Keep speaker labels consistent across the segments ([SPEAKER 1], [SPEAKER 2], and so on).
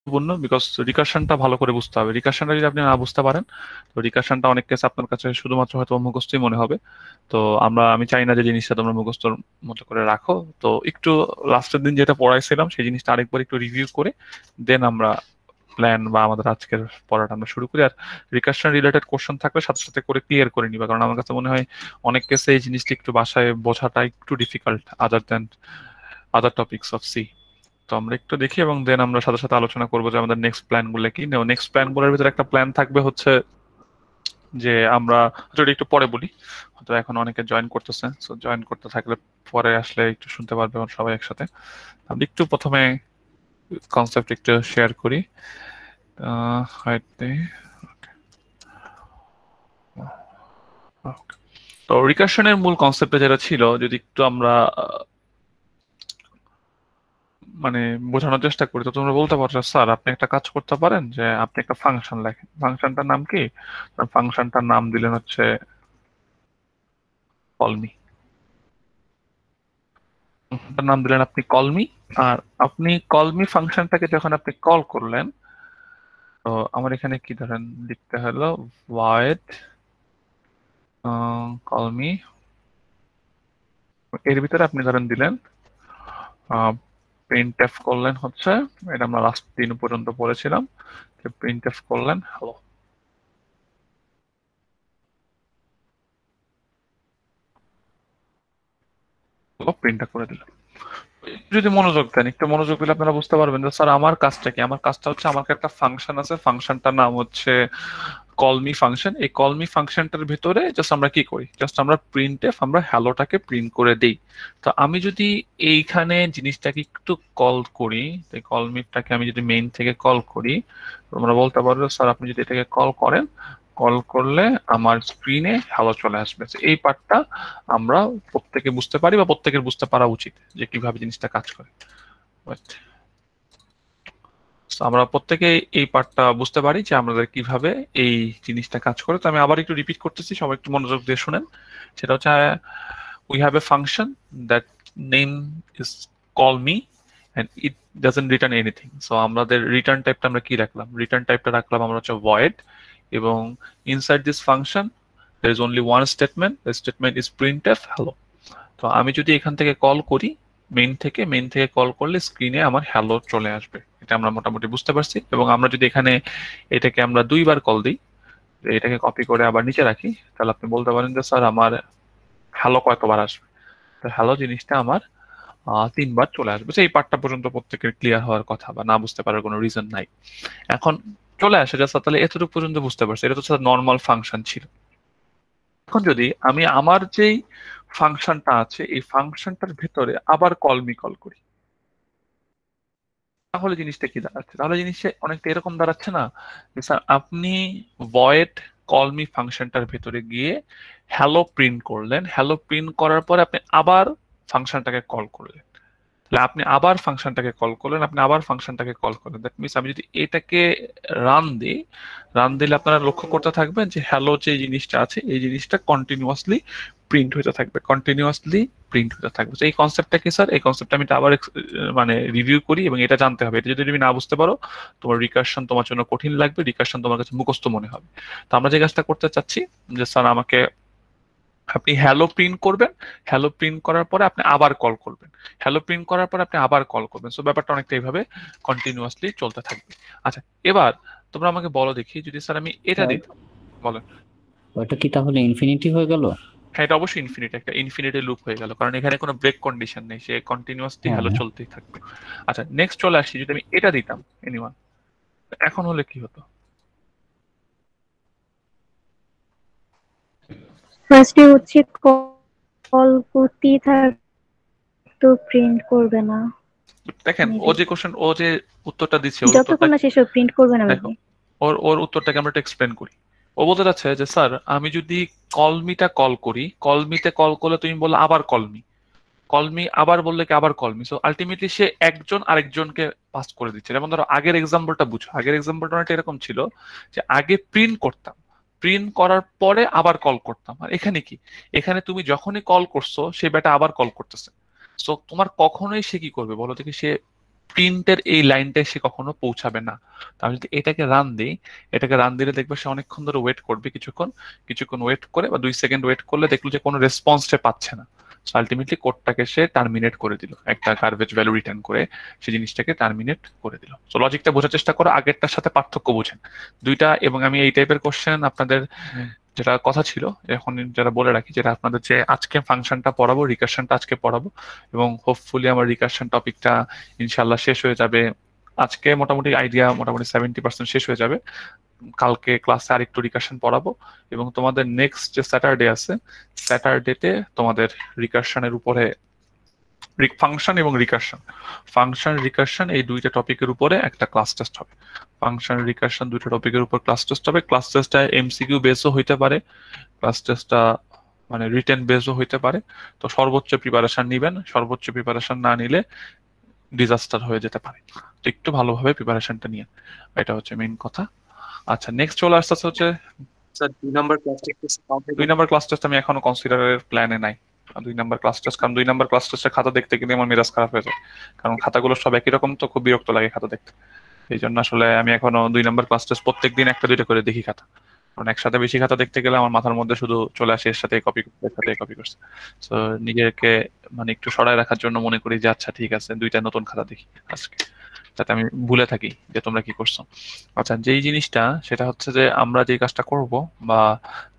[SPEAKER 1] গুরুত্বপূর্ণ, বিকজ রিকার্শনটা ভালো করে বুঝতে হবে। রিকার্শনটা যদি আপনি না বুঝতে পারেন, তো রিকার্শনটা অনেক কেসে আপনার কাছে শুধুমাত্র হয়তো মুখস্থই মনে হবে। তো আমি চাই না যে জিনিসটা তোমরা মুখস্থর মতো করে রাখো। তো একটু লাস্টের দিন যেটা পড়াইছিলাম সেই জিনিসটা আরেকবার একটু রিভিউ করে দেন আমরা প্ল্যান বা আমাদের আজকের পড়াটা আমরা শুরু করি। আর রিকার্শন রিলেটেড কোশ্চেন থাকলে সাথে সাথে করে ক্লিয়ার করে নিবা, কারণ আমার কাছে মনে হয় অনেক কেসে এই জিনিসটা একটু বাসায় বোঝাটা একটু difficult other than other topics of C. তো আমরা একটু দেখি এবং দেন আমরা সাথে সাথে আলোচনা করবো যে আমাদের নেক্সট প্ল্যান গুলো কি। নেক্সট প্ল্যান গুলোর ভিতরে একটা প্ল্যান থাকবে হচ্ছে যে আমরা যদি একটু পরে বলি, হয়তো এখন অনেকে জয়েন করতেছে, সো জয়েন করতে থাকলে পরে আসলে একটু শুনতে পারবে এবং সবাই একসাথে। আমরা একটু প্রথমে কনসেপ্ট একটু শেয়ার করি। হয়তো তো রিকার্শনের মূল কনসেপ্টে যেটা ছিল, যদি একটু আমরা মানে বোঝানোর চেষ্টা করি, তো তোমরা বলতে পারছো স্যার আপনি একটা কাজ করতে পারেন যে আপনি একটা ফাংশন লেখেন, ফাংশনটার নাম কি? ফাংশনটার নাম দিলেন হচ্ছে কলমি। ফাংশনটার নাম দিলেন আপনি কলমি। আর আপনি কলমি ফাংশনটাকে যখন আপনি কল করলেন, তো আমার এখানে কি ধরেন লিখতে হলো void কলমি, এর ভিতরে আপনি ধরেন দিলেন প্রিন্টএফ করলেন হচ্ছে, এটা আমরা লাস্ট দিন পর্যন্ত পড়েছিলাম, যে প্রিন্টএফ করলেন হ্যালো, প্রিন্টটা করে দিলাম। যদি মনোযোগ দেন, একটু মনোযোগ দিলে আপনারা বুঝতে পারবেন যে স্যার আমার কাজটা কি। আমার কাজটা হচ্ছে আমাকে একটা ফাংশন আছে, ফাংশনটার নাম হচ্ছে কলমি ফাংশন। এই কলমি ফাংশনটার ভিতরে জাস্ট আমরা কি করি, জাস্ট আমরা প্রিন্টএফ আমরা হ্যালোটাকে প্রিন্ট করে দেই। তো আমি যদি এইখানে জিনিসটাকে একটু কল করি, কলমিটাকে আমি যদি মেইন থেকে কল করি, তোমরা বলতে পারো স্যার আপনি যদি এটাকে কল করেন, কল করলে আমার স্ক্রিনে হ্যালো চলে আসবে। তো এই পার্টটা আমরা প্রত্যেকে বুঝতে পারি বা প্রত্যেকের বুঝতে পারা উচিত যে কিভাবে জিনিসটা কাজ করে। Wait. So, আমরা প্রত্যেকে এই পার্টটা বুঝতে পারি যে আমাদের কিভাবে এই জিনিসটা কাজ করে। তো আমি আবার একটু রিপিট করতেছি, সবাই একটু মনোযোগ দিয়ে শুনেন। সেটা হচ্ছে we have a function that name is call me and it doesn't return anything. So আমাদের রিটার্ন টাইপটা আমরা কি রাখলাম, রিটার্ন টাইপটা রাখলাম আমরা হচ্ছে ভয়েড। এবং inside this function there is only one statement, the statement is printf hello. তো আমি যদি এখান থেকে কল করি, মেইন থেকে কল করলে স্ক্রিনে আমার হ্যালো চলে আসবে। এটা আমরা মোটামুটি বুঝতে পারছি। এবং আমরা যদি এখানে এটাকে আমরা দুইবার কল দিই, এটাকে কপি করে আবার নিচে রাখি, তাহলে আপনি বলতে পারেন যে স্যার আমার হ্যালো কয়তবার আসবে। তো হ্যালো জিনিসটা আমার তিনবার চলে আসবে। তো এই পার্টটা পর্যন্ত প্রত্যেকের ক্লিয়ার হওয়ার কথা বা না বুঝতে পারার কোনো রিজন নাই। এখন চলে আসে যে স্যার তাহলে এতটুকু পর্যন্ত বুঝতে পারছি, এটা তো স্যার নর্মাল ফাংশন ছিল। এখন যদি আমি আমার যেই ফাংশনটা আছে এই ফাংশনটার ভেতরে আবার কল করি, তাহলে জিনিসটা কি দাঁড়াচ্ছে? তাহলে জিনিসটা অনেকটা এরকম দাঁড়াচ্ছে না যে স্যার আপনি ভয়েড কলমি ফাংশনটার ভেতরে গিয়ে হ্যালো প্রিন্ট করলেন, হ্যালো প্রিন্ট করার পরে আপনি আবার ফাংশনটাকে কল করলেন। তাহলে আপনি আবার ফাংশনটাকে কল করলেন, আপনি আবার ফাংশনটাকে কল করলেন। দ্যাট মিনস আমি যদি এটাকে রান দিই, রান দিলে আপনারা লক্ষ্য করতে থাকবেন যে হ্যালো যে জিনিসটা আছে এই জিনিসটা কন্টিনিউয়াসলি প্রিন্ট হতে থাকবে, কন্টিনিউয়াসলি প্রিন্ট হতে থাকবে। তো এই কনসেপ্টটা কি স্যার? এই কনসেপ্টটা আমি আবার মানে রিভিউ করি এবং এটা জানতে হবে। এটা যদি তুমি না বুঝতে পারো, তোমার রিকার্শন তোমার জন্য কঠিন লাগবে, রিকার্শন তোমার কাছে মুখস্থ মনে হবে। তো আমরা যে কাজটা করতে চাচ্ছি যে স্যার আমাকে আপনি হ্যালো প্রিন্ট করবেন, হ্যালো প্রিন্ট করার পরে আপনি আবার কল করবেন, হ্যালো প্রিন্ট করার পরে আপনি আবার কল করবেন। সো ব্যাপারটা অনেকটা এইভাবে কন্টিনিউয়াসলি চলতে থাকবে। আচ্ছা, এবার তোমরা আমাকে বলো দেখি, যদি স্যার আমি এটা
[SPEAKER 2] স্যার
[SPEAKER 1] দিতাম, বলেন।
[SPEAKER 2] ওটা কি তাহলে ইনফিনিটি হয়ে গেল?
[SPEAKER 1] হ্যাঁ, এটা অবশ্যই ইনফিনিট, একটা ইনফিনিটি লুপ হয়ে গেল, কারণ এখানে কোনো ব্রেক কন্ডিশন নেই, সে কন্টিনিউয়াসলি
[SPEAKER 2] হ্যাঁ
[SPEAKER 1] হ্যালো
[SPEAKER 2] হ্যাঁ।
[SPEAKER 1] চলতেই থাকবে। আচ্ছা, নেক্সট চলে আসি, যদি আমি এটা দিতাম এনিওয়ান, এখন হলে কি হতো?
[SPEAKER 3] ফার্স্টে হচ্ছে কল করতেই থাকতো, প্রিন্ট করবে না।
[SPEAKER 1] দেখেন ও যে কোশ্চেন, ও যে উত্তরটা দিচ্ছে ওর উত্তরটা
[SPEAKER 3] যতক্ষণ না শেষ হবে প্রিন্ট করবে না
[SPEAKER 1] দেখো,
[SPEAKER 3] বেবি।
[SPEAKER 1] ওর উত্তরটাকে আমরা একটু এক্সপ্লেন করি। ও বলতে চাচ্ছে যে স্যার আমি যদি কলমিটা কল করি, কলমিতে কল করলে তুমি বললে আবার কলমি, কলমি আবার বললে কি আবার কলমি, সো আলটিমেটলি সে একজন আরেকজনকে পাস করে দিচ্ছে। যেমন ধরো আগের এক্সাম্পলটা বুঝো, আগের এক্সাম্পলটা অনেকটা এরকম ছিল যে আগে প্রিন্ট করতাম, প্রিন্ট করার পরে আবার কল করতাম। আর এখানে কি, এখানে তুমি যখনই কল করছো সে বেটা আবার কল করতেছে। সো তোমার কখনোই সে কি করবে বলো দেখি, সে প্রিন্টের এই লাইনটা সে কখনো পৌঁছাবে না। তাহলে যদি এটাকে রান দিই, এটাকে রান দিলে দেখবে সে অনেকক্ষণ ধরে ওয়েট করবে, কিছুক্ষণ ওয়েট করে বা 2 সেকেন্ড ওয়েট করলে দেখলো যে কোনো রেসপন্স সে পাচ্ছে না। আলটিমেটলি কোডটাকে সে টার্মিনেট করে দিল, একটা গার্বেজ ভ্যালু রিটার্ন করে সেই জিনিসটাকে টার্মিনেট করে দিল। তো লজিকটা বোঝার চেষ্টা করো, আগেরটার সাথে পার্থক্য বুঝেন দুইটা। এবং আমি এই টাইপের কোশ্চেন আপনাদের যেটা কথা ছিল এখন যারা বলে রাখি, যেটা আপনাদের যে আজকে ফাংশনটা পড়াবো, রিকারশনটা আজকে পড়াবো, এবং হোপফুলি আমার রিকারশন টপিকটা ইনশাল্লাহ শেষ হয়ে যাবে আজকে। মোটামুটি আইডিয়া মোটামুটি 70% শেষ হয়ে যাবে। কালকে ক্লাসে আরেকটু রিকারশন পড়াবো, এবং তোমাদের নেক্সট যে স্যাটারডে আছে, স্যাটারডেতে তোমাদের রিকারশনের উপরে ফাংশন এবং রিকারশন এই দুইটা টপিকের উপরে একটা ক্লাস টেস্ট হবে। ফাংশন রিকারশন দুইটা টপিকের উপর ক্লাস টেস্ট হবে। ক্লাস টেস্টটা এমসিকিউ বেসও হইতে পারে, ক্লাস টেস্টটা মানে রিটেন বেসও হইতে পারে। তো সর্বোচ্চ প্রিপারেশন নিবেন, সর্বোচ্চ প্রিপারেশন না নিলে ডিজাস্টার হয়ে যেতে পারে। তো একটু ভালোভাবে প্রিপারেশনটা নিয়ে, এটা হচ্ছে মেইন কথা। আচ্ছা, নেক্সট চলে আসতে হচ্ছে
[SPEAKER 4] sir 2 number class test
[SPEAKER 1] 2 number class test. আমি এখনো কনসিডারের প্ল্যানে নাই 2 নাম্বার ক্লাস টেস্ট, কারণ 2 নাম্বার ক্লাস টেস্টের খাতা দেখতে গেলে আমার মেজাজ খারাপ হয়ে যায়, কারণ খাতাগুলো সব একই রকম, তো খুব বিরক্ত লাগে খাতা দেখতে। এই জন্য আসলে আমি এখনো 2 নাম্বার ক্লাস টেস্ট প্রত্যেকদিন একটা দুইটা করে দেখি খাতা, কারণ একসাথে বেশি খাতা দেখতে গেলে আমার মাথার মধ্যে শুধু চলে আসে এর সাথে কপি করছে, এর সাথে কপি করছে। তো নিজেকে মানে একটু সরায় রাখার জন্য মনে করি যে আচ্ছা ঠিক আছে, দুইটা নতুন খাতা দেখি আজকে, যাতে আমি ভুলে থাকি যে তোমরা কি করছো। আচ্ছা, যেই জিনিসটা সেটা হচ্ছে যে আমরা যে কাজটা করব বা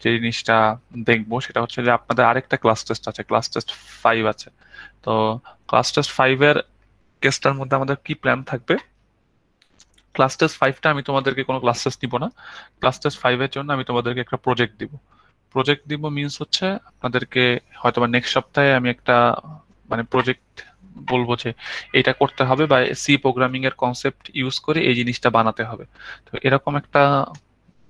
[SPEAKER 1] যে জিনিসটা দেখবো সেটা হচ্ছে যে আপনাদের আরেকটা ক্লাস টেস্ট আছে, ক্লাস টেস্ট 5 আছে। তো ক্লাস টেস্ট 5-এর কেসটার মধ্যে আমাদের কি প্ল্যান থাকবে? ক্লাস টেস্ট 5টা আমি তোমাদেরকে কোনো ক্লাস টেস্ট দিব না। ক্লাস টেস্ট 5-এর জন্য আমি তোমাদেরকে একটা প্রজেক্ট দিব। প্রজেক্ট দিব মিনস হচ্ছে আপনাদেরকে হয়তো বা নেক্সট সপ্তাহে আমি একটা মানে প্রজেক্ট বলবো যে এটা করতে হবে, বা সি প্রোগ্রামিং এর কনসেপ্ট ইউজ করে এই জিনিসটা বানাতে হবে। তো এরকম একটা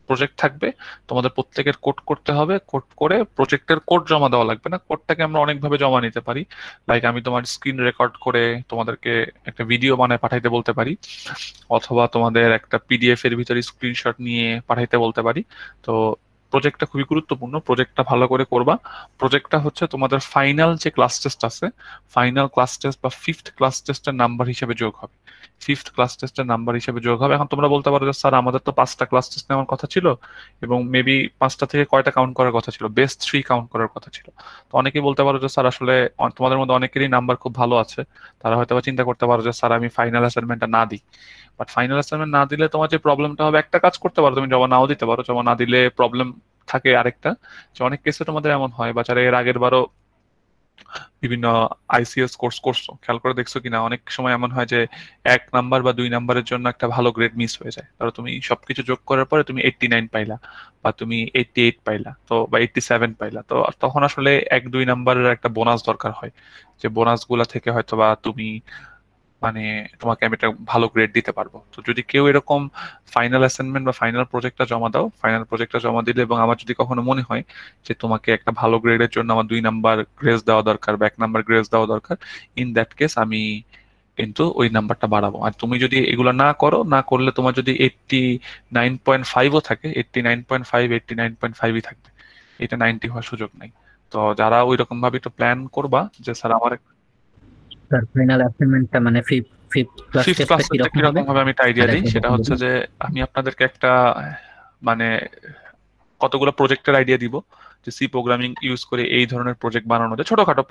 [SPEAKER 1] প্রজেক্ট থাকবে, তোমাদের প্রত্যেকের কোড করতে হবে। কোড করে প্রজেক্টের কোড জমা দেওয়া লাগবে না, কোডটাকে আমরা অনেকভাবে জমা নিতে পারি। লাইক আমি তোমার স্ক্রিন রেকর্ড করে তোমাদেরকে একটা ভিডিও বানায় পাঠাইতে বলতে পারি, অথবা তোমাদের একটা পিডিএফ এর ভিতরে স্ক্রিনশট নিয়ে পাঠাইতে বলতে পারি। তো প্রজেক্টটা খুবই গুরুত্বপূর্ণ, প্রজেক্টটা ভালো করে করবা। প্রজেক্টটা হচ্ছে তোমাদের ফাইনাল যে ক্লাস টেস্ট আছে, ফাইনাল ক্লাস টেস্ট বা 5th ক্লাস টেস্টের নাম্বার হিসেবে যোগ হবে। 5th ক্লাস টেস্টের নাম্বার হিসেবে যোগ হবে। এখন তোমরা বলতে পারো যে স্যার আমাদের তো 5টা ক্লাস টেস্ট নেওয়ার কথা ছিল, এবং মেবি 5টা থেকে কয়টা কাউন্ট করার কথা ছিল, বেস্ট 3 কাউন্ট করার কথা ছিল। তো অনেকেই বলতে পারো যে স্যার আসলে তোমাদের মধ্যে অনেকেরই নাম্বার খুব ভালো আছে, তারা হয়তো বা চিন্তা করতে পারো যে স্যার আমি ফাইনাল অ্যাসাইনমেন্টটা না দিই। বাট ফাইনাল অ্যাসাইনমেন্ট না দিলে তোমার যে প্রবলেমটা হবে, একটা কাজ করতে পারো, তুমি জমা নাও দিতে পারো। জমা না দিলে প্রবলেম থাকে আরেকটা, যে অনেক কেসে তোমাদের এমন হয়, বা যারা এর আগের বারও বিভিন্ন আইসিএস কোর্স করছো, খেয়াল করে দেখছো কিনা, অনেক সময় এমন হয় যে 1 নাম্বার বা 2 নাম্বারের জন্য একটা ভালো গ্রেড মিস হয়ে যায়। ধরো তুমি সবকিছু যোগ করার পরে তুমি 89 পাইলা, বা তুমি 88 পাইলা, তো বা 87 পাইলা, তো তখন আসলে 1-2 নাম্বারের একটা বোনাস দরকার হয়, যে বোনাস গুলা থেকে হয়তো বা তুমি মানে তোমাকে আমি একটা ভালো গ্রেড দিতে পারবো। তো যদি কেউ এরকম ফাইনাল অ্যাসাইনমেন্ট বা ফাইনাল প্রজেক্টটা জমা দাও, ফাইনাল প্রজেক্টটা জমা দিলে এবং আমার যদি কখনো মনে হয় যে তোমাকে একটা ভালো গ্রেডের জন্য আমার 2 নাম্বার গ্রেস দেওয়া দরকার বা 1 নাম্বার গ্রেস দেওয়া দরকার, ইন দ্যাট কেস আমি কিন্তু ওই নাম্বারটা বাড়াবো। আর তুমি যদি এগুলো না করো, না করলে তোমার যদি 89.5ও থাকে, 89.5, 89.5ই থাকবে, এটা 90 হওয়ার সুযোগ নাই। তো যারা ওই রকম ভাবে একটু প্ল্যান করবা যে স্যার আমার
[SPEAKER 2] স্যার ফাইনাল অ্যাসাইনমেন্টটা মানে ফিফথ ক্লাস
[SPEAKER 1] ফিফথ
[SPEAKER 2] টেস্টটা
[SPEAKER 1] ক্লাস
[SPEAKER 2] কি রকম হবে?
[SPEAKER 1] কিরকম ভাবে আমি একটা আইডিয়া দিই,
[SPEAKER 2] আরেকবার
[SPEAKER 1] সেটা
[SPEAKER 2] বলুন।
[SPEAKER 1] হচ্ছে যে আমি আপনাদেরকে একটা মানে কতগুলো প্রজেক্টের আইডিয়া দিব, যে সি প্রোগ্রামিং ইউজ করে এই ধরনের প্রজেক্ট বানানো যায়। ছোটখাটো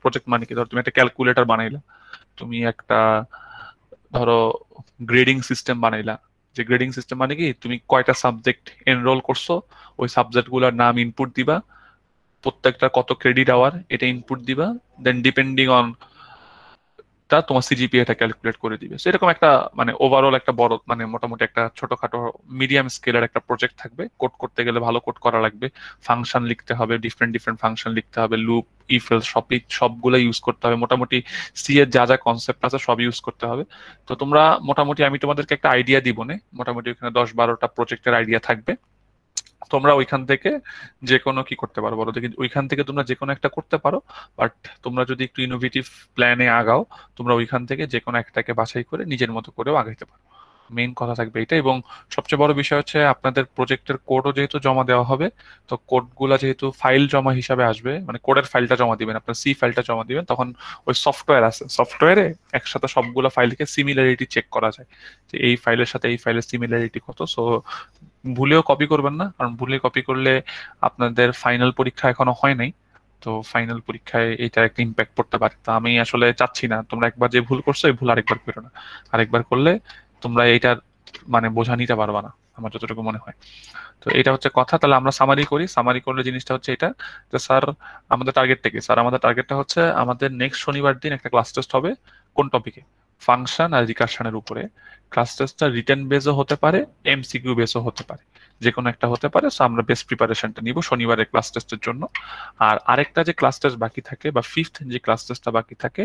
[SPEAKER 1] প্রজেক্ট মানে কি, ধরো তুমি একটা ক্যালকুলেটর বানাইলা, তুমি একটা ধরো গ্রেডিং সিস্টেম বানাইলা। যে গ্রেডিং সিস্টেম মানে কি, তুমি কয়টা সাবজেক্ট এনরোল করছো, ওই সাবজেক্ট গুলোর নাম ইনপুট দিবা, প্রত্যেকটা কত ক্রেডিট আওয়ার এটা ইনপুট দিবা, দেন ডিপেন্ডিং অন টা তোমার সিজিপিএটা ক্যালকুলেট করে দিবে। So এরকম একটা মানে ওভারঅল একটা বড় মানে মোটামুটি একটা ছোটখাটো মিডিয়াম স্কেলের একটা প্রজেক্ট থাকবে। কোড করতে গেলে ভালো কোড করা লাগবে, ফাংশন লিখতে হবে, ডিফারেন্ট ফাংশন লিখতে হবে, লুপ, ইফ এলস সবগুলো ইউজ করতে হবে, মোটামুটি সি এর যা যা কনসেপ্ট আছে সব ইউজ করতে হবে। তো তোমরা মোটামুটি আমি তোমাদেরকে একটা আইডিয়া দিব না, মোটামুটি ওখানে 10-12টা প্রজেক্টের আইডিয়া থাকবে। তোমরা ওইখান থেকে যে কোনো কি করতে পারো বলো দেখি, ওইখান থেকে তোমরা যে কোনো একটা করতে পারো। বাট তোমরা যদি একটু ইনোভেটিভ প্ল্যানে আগাও, তোমরা ওইখান থেকে যে কোনো একটাকে বাছাই করে নিজের মতো করেও আগাইতে পারো। মেইন কথা থাকবে এটা। এবং সবচেয়ে বড় বিষয় হচ্ছে আপনাদের প্রজেক্টের কোডও যেহেতু জমা দেওয়া হবে, তো কোডগুলা যেহেতু ফাইল জমা হিসাবে আসবে, মানে কোডের ফাইলটা জমা দিবেন, আপনার সি ফাইলটা জমা দিবেন, তখন ওই সফটওয়্যার আছে, সফটওয়্যারে একসাথে সবগুলো ফাইলকে সিমিলারিটি চেক করা যায়, যে এই ফাইলের সাথে এই ফাইলের সিমিলারিটি কত। সো ভুলেও কপি করবেন না, কারণ ভুলে কপি করলে আপনাদের ফাইনাল পরীক্ষা এখনো হয় নাই, তো ফাইনাল পরীক্ষায় এটা একটা ইম্প্যাক্ট পড়তে পারে। তো আমি আসলে চাচ্ছি না তোমরা একবার যে ভুল করছো এই ভুল আরেকবার করো না। আরেকবার করলে তোমরা এইটার মানে বোঝা নিতে পারবা না, আমার যতটুকু মনে হয়। তো এটা হচ্ছে কথা। তাহলে আমরা সামারি করি। সামারি করলে জিনিসটা হচ্ছে এটা, যে স্যার আমাদের টার্গেটটা কি? স্যার আমাদের টার্গেটটা হচ্ছে আমাদের নেক্সট শনিবার দিন একটা ক্লাস টেস্ট হবে। কোন টপিকে? ফাংশন আর রিকারশনের উপরে। ক্লাস টেস্টটা রিটেন বেসও হতে পারে, এমসিকিউ বেসও হতে পারে, যে কোনো একটা হতে পারে। সো আমরা বেস্ট প্রিপারেশনটা নিব শনিবারের ক্লাস টেস্টের জন্য। আর আরেকটা যে ক্লাস টেস্ট বাকি থাকে, বা ফিফথ যে ক্লাস টেস্টটা বাকি থাকে,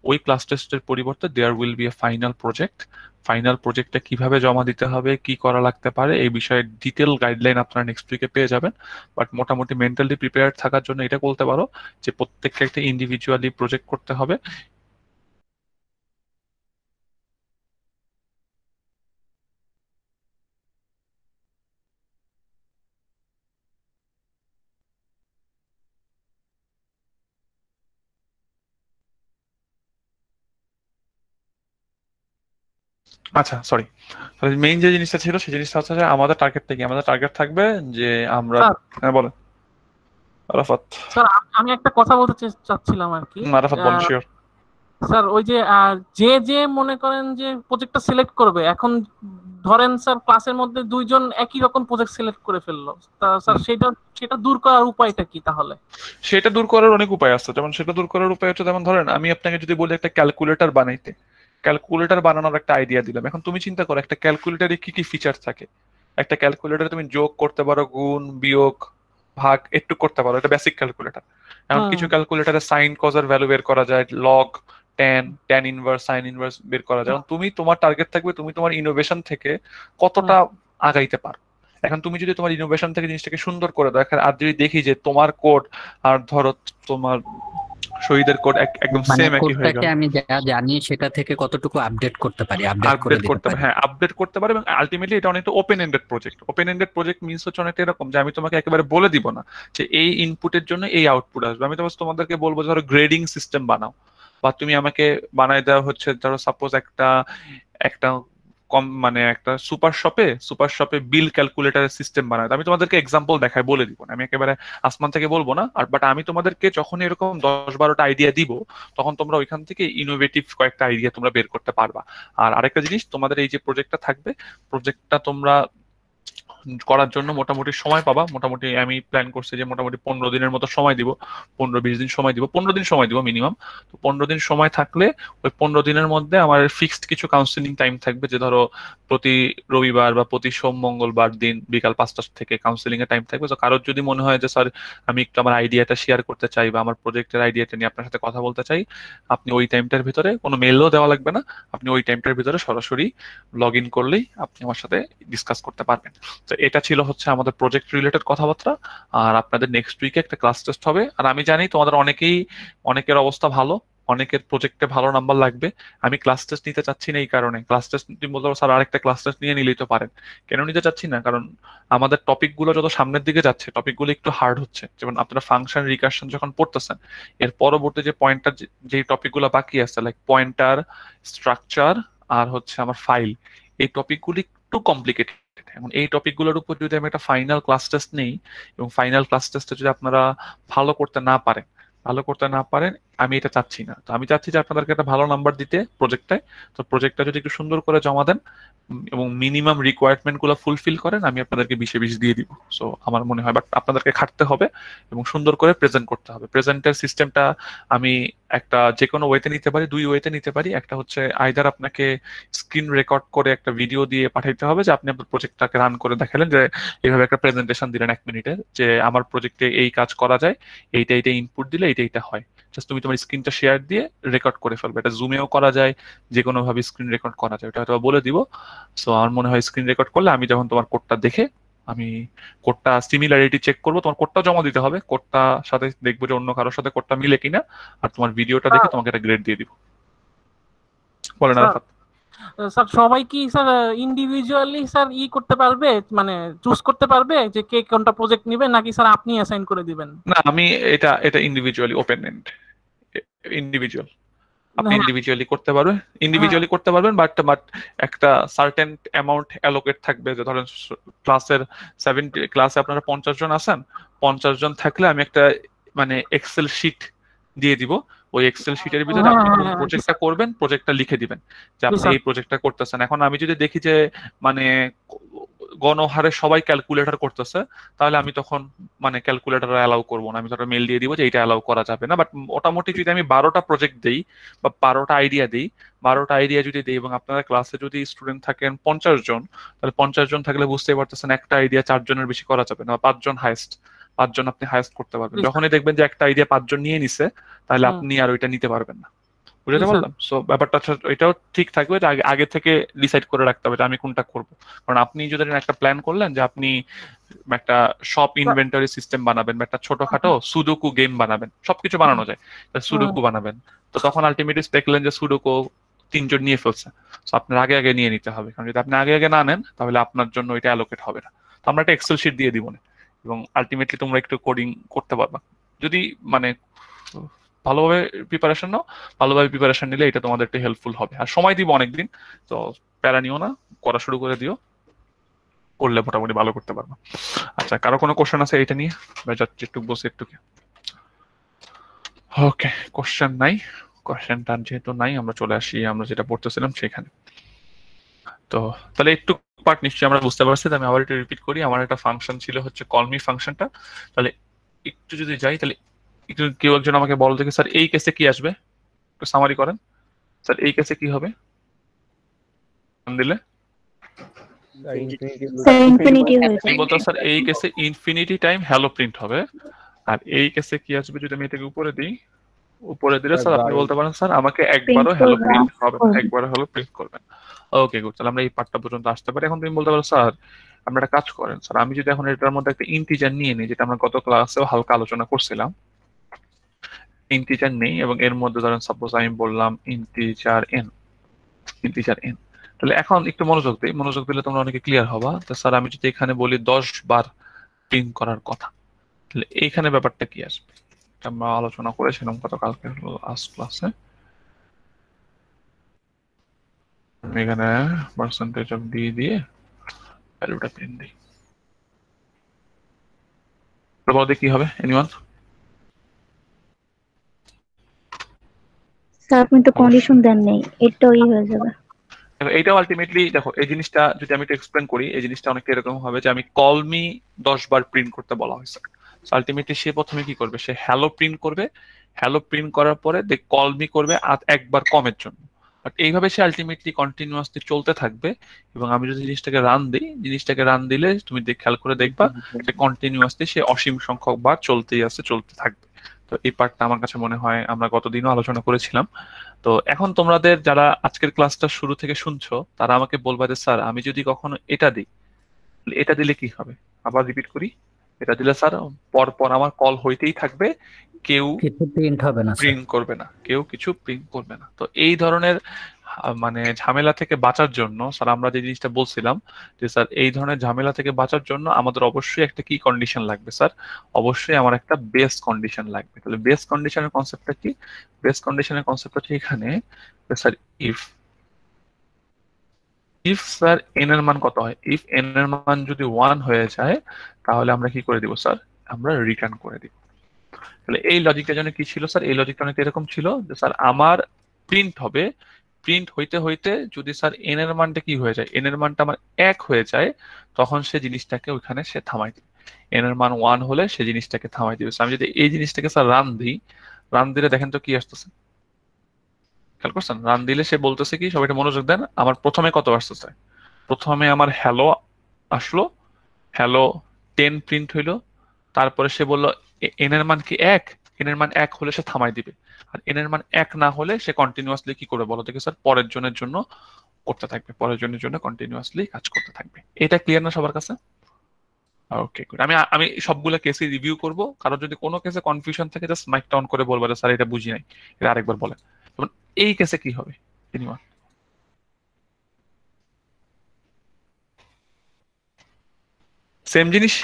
[SPEAKER 1] ওই ক্লাস টেস্টের পরিবর্তে there will be a final project. Final প্রজেক্টটা কিভাবে জমা দিতে হবে, কি করা লাগতে পারে, এই বিষয়ে ডিটেল গাইডলাইন আপনারা নেক্সট উইকে পেয়ে যাবেন। বাট মোটামুটি মেন্টালি প্রিপেয়ার থাকার জন্য এটা বলতে পারো যে প্রত্যেককে একটা ইন্ডিভিজুয়ালি প্রজেক্ট করতে হবে। আচ্ছা, সরি। তাহলে মেইন যে জিনিসটা ছিল সেই জিনিসটা হচ্ছে যে আমাদের টার্গেটটা কি? আমাদের টার্গেট থাকবে যে আমরা,
[SPEAKER 5] স্যার
[SPEAKER 1] হ্যাঁ বলেন আরাফাত।
[SPEAKER 5] স্যার আমি একটা কথা বলতে চাচ্ছিলাম আর কি।
[SPEAKER 1] আরাফাত বলেন, শিওর।
[SPEAKER 5] স্যার ওই যে যে যে মনে করেন যে প্রজেক্টটা সিলেক্ট করবে, এখন ধরেন স্যার ক্লাসের মধ্যে দুইজন একই রকম প্রজেক্ট সিলেক্ট করে ফেললো, তা স্যার সেটা দূর করার উপায়টা কি তাহলে?
[SPEAKER 1] সেটা দূর করার অনেক উপায় আছে। যেমন সেটা দূর করার উপায় হচ্ছে, যেমন ধরেন আমি আপনাকে যদি বলি একটা ক্যালকুলেটর বানাইতে, ক্যালকুলেটর বানানোর একটা আইডিয়া দিলাম। এখন তুমি চিন্তা করো একটা ক্যালকুলেটরে কি কি ফিচার থাকে। একটা ক্যালকুলেটরে তুমি যোগ করতে পারো, গুণ, বিয়োগ, ভাগ একটু করতে পারো, এটা বেসিক ক্যালকুলেটর। এখন
[SPEAKER 5] হুম
[SPEAKER 1] কিছু ক্যালকুলেটরে সাইন কজের ভ্যালু বের করা যায়, log, tan inverse, sign inverse বের করা যায়। এখন তুমি, তোমার টার্গেট থাকবে তুমি তোমার ইনোভেশন থেকে কতটা আগাইতে পারো। এখন তুমি যদি তোমার ইনোভেশন থেকে জিনিসটাকে সুন্দর করে দাও, আর যদি দেখি যে তোমার কোড আর ধরো তোমার শহীদের কোড একদম
[SPEAKER 2] মানে
[SPEAKER 1] সেম একই হয়ে
[SPEAKER 2] কোডটাকে
[SPEAKER 1] গেল,
[SPEAKER 2] আমি যা জানি সেটা থেকে কতটুকু আপডেট করতে পারি, আপডেট করে
[SPEAKER 1] আপডেট
[SPEAKER 2] দিতে
[SPEAKER 1] করতে পারে,
[SPEAKER 2] পারি।
[SPEAKER 1] হ্যাঁ আপডেট করতে পারে। এবং আলটিমেটলি এটা অনেকটা open ended project. Open ended project means হচ্ছে অনেকটা এরকম যে আমি তোমাকে একেবারে বলে দিব না যে এই ইনপুটের জন্য এই আউটপুট আসবে। আমি তোমাদেরকে বলবো ধরো গ্রেডিং সিস্টেম বানাও, বা তুমি আমাকে বানাই দেওয়া হচ্ছে ধরো সাপোজ একটা একটা কম মানে একটা সুপার শপে বিল ক্যালকুলেটরের সিস্টেম বানায়। আমি তোমাদেরকে এক্সাম্পল দেখায় বলে দিব না, আমি একেবারে আসমান থেকে বলবো না। আর বাট আমি তোমাদেরকে যখন এরকম 10-12টা আইডিয়া দিব, তখন তোমরা ওইখান থেকে ইনোভেটিভ কয়েকটা আইডিয়া তোমরা বের করতে পারবা। আর আরেকটা জিনিস, তোমাদের এই যে প্রজেক্টটা থাকবে, প্রজেক্টটা তোমরা করার জন্য মোটামুটি সময় পাবা। মোটামুটি আমি প্ল্যান করছি যে মোটামুটি 15 দিনের মতো সময় দিব, 15-20 দিন সময় দিব, 15 দিন সময় দিব মিনিমাম। তো 15 দিন সময় থাকলে ওই 15 দিনের মধ্যে আমার ফিক্সড কিছু কাউন্সিলিং টাইম থাকবে, যে ধরো প্রতি রবিবার বা প্রতি সোম মঙ্গলবার দিন বিকাল 5টা থেকে কাউন্সিলিং এর টাইম থাকবে। তো কারোর যদি মনে হয় যে স্যার আমি একটু আমার আইডিয়াটা শেয়ার করতে চাই, বা আমার প্রজেক্টের আইডিয়াটা নিয়ে আপনার সাথে কথা বলতে চাই, আপনি ওই টাইমটার ভিতরে, কোনো মেলও দেওয়া লাগবে না, আপনি ওই টাইমটার ভিতরে সরাসরি লগ ইন করলেই আপনি আমার সাথে ডিসকাস করতে পারবেন। তো এটা ছিল হচ্ছে আমাদের প্রজেক্ট রিলেটেড কথাবার্তা। আর আপনাদের নেক্সট উইকে একটা ক্লাস টেস্ট হবে। আর আমি জানি তোমাদের অনেকের অবস্থা ভালো, অনেকের প্রজেক্টে ভালো নাম্বার লাগবে। আমি ক্লাস টেস্ট নিতে চাচ্ছি না এই কারণে, ক্লাস টেস্ট তুমি বলতে পারো স্যার আরেকটা ক্লাস টেস্ট নিয়ে নিলেই তো পারেন। কেন নিতে চাচ্ছি না? কারণ আমাদের টপিকগুলো যত সামনের দিকে যাচ্ছে, টপিকগুলো একটু হার্ড হচ্ছে। যেমন আপনারা ফাংশন রিকারশন যখন পড়তেছেন, এর পরবর্তী যে পয়েন্টার, যে টপিকগুলো বাকি আছে লাইক পয়েন্টার, স্ট্রাকচার, আর হচ্ছে আমার ফাইল, এই টপিকগুলি একটু কমপ্লিকেটেড। এখন এই টপিকগুলোর উপর যদি আমি একটা ফাইনাল ক্লাস টেস্ট নেই, এবং ফাইনাল ক্লাস টেস্টে যদি আপনারা ভালো করতে না পারেন, আমি এটা চাচ্ছি না। তো আমি চাচ্ছি যে আপনাদেরকে একটা ভালো নাম্বার দিতে প্রজেক্টটায়। তো প্রজেক্টটা যদি একটু সুন্দর করে জমা দেন এবং মিনিমাম রিকোয়ারমেন্ট গুলো ফুলফিল করেন, আমি আপনাদেরকে 20-20 দিয়ে দিব। সো আমার মনে হয়, বাট আপনাদেরকে খাটতে হবে এবং সুন্দর করে প্রেজেন্ট করতে হবে। প্রেজেন্টের সিস্টেমটা আমি একটা যে কোনো ওয়েতে নিতে পারি, দুই ওয়েতে নিতে পারি। একটা হচ্ছে আইদার আপনাকে স্ক্রিন রেকর্ড করে একটা ভিডিও দিয়ে পাঠাইতে হবে, যে আপনি আপনার প্রজেক্টটাকে রান করে দেখালেন, যে এইভাবে একটা প্রেজেন্টেশন দিলেন 1 মিনিটের, যে আমার প্রজেক্টে এই কাজ করা যায়, এইটা ইনপুট দিলে এইটা হয়। জাস্ট তুমি তোমার স্ক্রিনটা শেয়ার দিয়ে রেকর্ড করে ফেলবে। এটা জুমেও করা যায়, যে কোনো ভাবে স্ক্রিন রেকর্ড করা যায়, ওটা হয়তো বলে দিব। সো আমার মনে হয় স্ক্রিন রেকর্ড করলে আমি যখন তোমার কোডটা দেখে, আমি কোডটা সিমিলারিটি চেক করবো, তোমার কোডটা জমা দিতে হবে, কোডটা সাথে দেখবো যে অন্য কারোর সাথে কোডটা মিলে কিনা, আর তোমার ভিডিওটা দেখে তোমাকে একটা গ্রেড দিয়ে দিব। বলেন
[SPEAKER 5] স্যার
[SPEAKER 1] আরাফাত।
[SPEAKER 5] স্যার সবাই কি স্যার ইন্ডিভিজুয়ালি স্যার করতে পারবে, মানে চুজ করতে পারবে যে কে কোনটা প্রজেক্ট নেবে, নাকি স্যার আপনি অ্যাসাইন করে দিবেন?
[SPEAKER 1] না, আমি এটা এটা ইন্ডিভিজুয়ালি ওপেন এন্ড, ইন্ডিভিজুয়াল। আপনি
[SPEAKER 5] হ্যাঁ,
[SPEAKER 1] ইন্ডিভিজুয়ালি করতে পারবেন,
[SPEAKER 5] হ্যাঁ,
[SPEAKER 1] বাট বাট একটা সার্টেন অ্যামাউন্ট অ্যালোকেট থাকবে। যে ধরেন ক্লাসের 70 ক্লাসে আপনারা 50 জন আছেন, 50 জন থাকলে আমি একটা মানে এক্সেল শিট দিয়ে দিব। ওই এক্সেল শিটের ভিতরে
[SPEAKER 5] হ্যাঁ,
[SPEAKER 1] আপনি
[SPEAKER 5] হ্যাঁ,
[SPEAKER 1] কোন
[SPEAKER 5] হ্যাঁ, জি
[SPEAKER 1] প্রজেক্টটা
[SPEAKER 5] স্যার,
[SPEAKER 1] করবেন, প্রজেক্টটা লিখে দিবেন যে
[SPEAKER 5] জি
[SPEAKER 1] আপনি
[SPEAKER 5] স্যার।
[SPEAKER 1] এই প্রজেক্টটা করতেছেন। এখন আমি যদি দেখি যে মানে গণহারে সবাই ক্যালকুলেটর করতেছে, তাহলে আমি তখন মানে ক্যালকুলেটর অ্যালাউ করবো না। আমি ধরো মেল দিয়ে দিব যে এটা অ্যালাউ করা যাবে না। বাট মোটামুটি যদি আমি 12টা প্রজেক্ট দিই বা 12টা আইডিয়া দিই, 12টা আইডিয়া যদি দিই এবং আপনারা ক্লাসে যদি স্টুডেন্ট থাকেন 50 জন, তাহলে 50 জন থাকলে বুঝতেই পারতেছেন একটা আইডিয়া 4 জনের বেশি করা যাবে না। 5 জন হাইস্ট, 5 জন আপনি হাইস্ট করতে পারবেন।
[SPEAKER 5] জি স্যার।
[SPEAKER 1] যখনই দেখবেন যে একটা আইডিয়া 5 জন নিয়ে নিছে, তাহলে
[SPEAKER 5] হুম,
[SPEAKER 1] আপনি আর ওইটা নিতে পারবেন না।
[SPEAKER 5] জি
[SPEAKER 1] বুঝতে
[SPEAKER 5] স্যার।
[SPEAKER 1] পারলাম? সো ব্যাপারটা এটাও ঠিক থাকবে যে আগে আগে থেকে ডিসাইড করে রাখতে হবে যে আমি কোনটা করব। কারণ আপনি যদি একটা প্ল্যান করলেন যে আপনি একটা শপ ইনভেন্টরি সিস্টেম বানাবেন বা একটা ছোটখাটো সুডোকু গেম বানাবেন, সবকিছু বানানো যায়,
[SPEAKER 5] হুম,
[SPEAKER 1] সুডোকু বানাবেন, তো তখন আলটিমেটলি দেখলেন যে সুডোকু 3 জন নিয়ে ফেলছে। তো আপনার আগে আগে নিয়ে নিতে হবে, কারণ যদি আপনি আগে আগে না নেন তাহলে আপনার জন্য এটা অ্যালোকেট হবে না। তো আমরা একটা এক্সেল শিট দিয়ে দিব না, এবং আলটিমেটলি তোমরা একটু কোডিং করতে পারবা যদি মানে ভালোভাবে প্রিপারেশন নাও। ভালোভাবে প্রিপারেশন নিলে এটা তোমাদের একটু হেল্পফুল হবে। আর সময় দিব অনেকদিন, তো প্যারা নিও না, করা শুরু করে দিও, করলে মোটামুটি ভালো করতে পারবো। আচ্ছা, কারো কোনো কোশ্চেন আছে এটা নিয়ে? যাচ্ছে একটু বসে একটু। ওকে, কোশ্চেন নাই। কোশ্চেনটা যেহেতু নাই, আমরা চলে আসি আমরা যেটা পড়তেছিলাম সেখানে। তো তাহলে একটু পার্ট নিশ্চয়ই আমরা বুঝতে পারছি। আমি আবার একটু রিপিট করি। আমার একটা ফাংশন ছিল হচ্ছে কলমি ফাংশনটা। তাহলে একটু যদি যাই, তাহলে একটু কেউ একজন আমাকে বলো দেখি স্যার এই কেসে কি আসবে, একটু সামারি করেন। স্যার এই কেসে কি হবে দিলে?
[SPEAKER 3] স্যার ইনফিনিটি হয়ে
[SPEAKER 1] আমি
[SPEAKER 3] যাবে।
[SPEAKER 1] বলতাম স্যার এই কেসে ইনফিনিটি টাইম হ্যালো প্রিন্ট হবে। আর এই কেসে কি আসবে যদি আমি এটাকে উপরে দিই, উপরে দিলে স্যার আপনি বলতে পারেন স্যার আমাকে
[SPEAKER 3] প্রিন্ট
[SPEAKER 1] একবারও হ্যালো
[SPEAKER 3] করবে না।
[SPEAKER 1] প্রিন্ট হবে, একবারও হ্যালো প্রিন্ট করবেন। ওকে গুড, তাহলে আমরা এই পার্টটা পর্যন্ত আসতে পারি। এখন তুমি বলতে পারো স্যার আমরা একটা কাজ করেন স্যার, আমি যদি এখন এটার মধ্যে একটা ইন্টিজার নিয়ে নিই, যেটা আমরা গত ক্লাসেও হালকা আলোচনা করছিলাম, ইন্টিজার নেই এবং এর মধ্যে ধরেন সাপোজ আমি বললাম ইন্টিজার এন, ইন্টিজার এন। তাহলে এখন একটু মনোযোগ দিই, মনোযোগ দিলে তোমরা অনেকে ক্লিয়ার হবা। তো স্যার আমি যদি এখানে বলি 10 বার প্রিন্ট করার কথা, তাহলে এইখানে ব্যাপারটা কি আসবে? এটা আমরা আলোচনা করেছিলাম গতকালকে লাস্ট ক্লাসে। আমি এখানে পার্সেন্টেজ অফ দিয়ে ভ্যালুটা প্রিন্ট দিই, তারপর কি হবে এনিওয়ান?
[SPEAKER 3] স্যার আপনি তো কন্ডিশন দেন নেই, এটাও হয়ে যাবে।
[SPEAKER 1] এইটাও আলটিমেটলি দেখো, এই জিনিসটা যদি আমি একটু এক্সপ্লেন করি, এই জিনিসটা অনেকটা এরকম হবে যে আমি কল মি 10 বার প্রিন্ট করতে বলা হয়েছে। আলটিমেটলি সে প্রথমে কি করবে, সে হ্যালো প্রিন্ট করবে। হ্যালো প্রিন্ট করার পরে দে কল মি করবে একবার কমের জন্য। বাট এইভাবে সে আলটিমেটলি কন্টিনিউয়াসলি চলতে থাকবে। এবং আমি যদি জিনিসটাকে রান দিই, জিনিসটাকে রান দিলে তুমি খেয়াল করে দেখবা যে কন্টিনিউয়াসলি সে অসীম সংখ্যক বার চলতেই আছে, চলতে থাকবে। তো এই পার্টটা আমার কাছে মনে হয় আমরা গতদিনও আলোচনা করেছিলাম। তো এখন তোমাদের যারা আজকের ক্লাসটা শুরু থেকে শুনছো, তারা আমাকে বলবা যে স্যার আমি যদি কখনো এটা দিই, এটা দিলে কি হবে? আবার রিপিট করি, এটা দিলে স্যার পর পর আমার কল হইতেই থাকবে, কেউ
[SPEAKER 2] কিছু প্রিন্ট হবে না স্যার।
[SPEAKER 1] প্রিন্ট করবে না, কেউ কিছু প্রিন্ট করবে না। তো এই ধরনের মানে ঝামেলা থেকে বাঁচার জন্য স্যার আমরা যে জিনিসটা বলছিলাম যে স্যার এই ধরনের ঝামেলা থেকে বাঁচার জন্য আমাদের অবশ্যই একটা কি কন্ডিশন লাগবে স্যার? অবশ্যই আমার একটা বেস কন্ডিশন লাগবে। তাহলে বেস কন্ডিশনের কনসেপ্টটা কি? বেস কন্ডিশনের কনসেপ্টটা হচ্ছে এখানে sir if if sir N এর মান কত হয়, ইফ এন এর মান যদি 1 হয়ে যায়, তাহলে আমরা কি করে দিব স্যার? আমরা রিটার্ন করে দিব। তাহলে এই লজিকটা যেন কি ছিল স্যার? এই লজিকটা অনেক এরকম ছিল যে স্যার আমার প্রিন্ট হবে, প্রিন্ট হইতে হইতে যদি স্যার এন এর মানটা কি হয়ে যায়, এন এর মানটা আমার 1 হয়ে যায়, তখন সে জিনিসটাকে ওইখানে সে থামাই দিবে। এন এর মান 1 হলে সে জিনিসটাকে থামাই দিবে। আমি যদি এই জিনিসটাকে স্যার রান দিই, রান দিলে দেখেন তো কি আসতেছে, খেয়াল করছেন? রান দিলে সে বলতেছে কি, সবাই একটু মনোযোগ দেন, আমার প্রথমে কত আসতেছে? প্রথমে আমার হ্যালো আসলো, হ্যালো 10 প্রিন্ট হইলো। তারপরে সে বললো এন এর মান কি 1, এন এর মান 1 হলে সে থামাই দিবে। আর এন এর মান 1 না হলে সে কন্টিনিউয়াসলি কি করবে বলো দেখে স্যার? পরের জনের জন্য করতে থাকবে, পরের জনের জন্য কন্টিনিউয়াসলি কাজ করতে থাকবে। এটা ক্লিয়ার না সবার কাছে? Okay good. আমি আমি সবগুলো কেসে রিভিউ করব, কারণ যদি কোনো কেসে কনফিউশন থাকে জাস্ট মাইক ডাউন করে বলবে স্যার এটা বুঝি নাই, এটা আরেকবার বলেন। যেমন এই কেসে কি হবে এনিওয়ান? সেম জিনিস।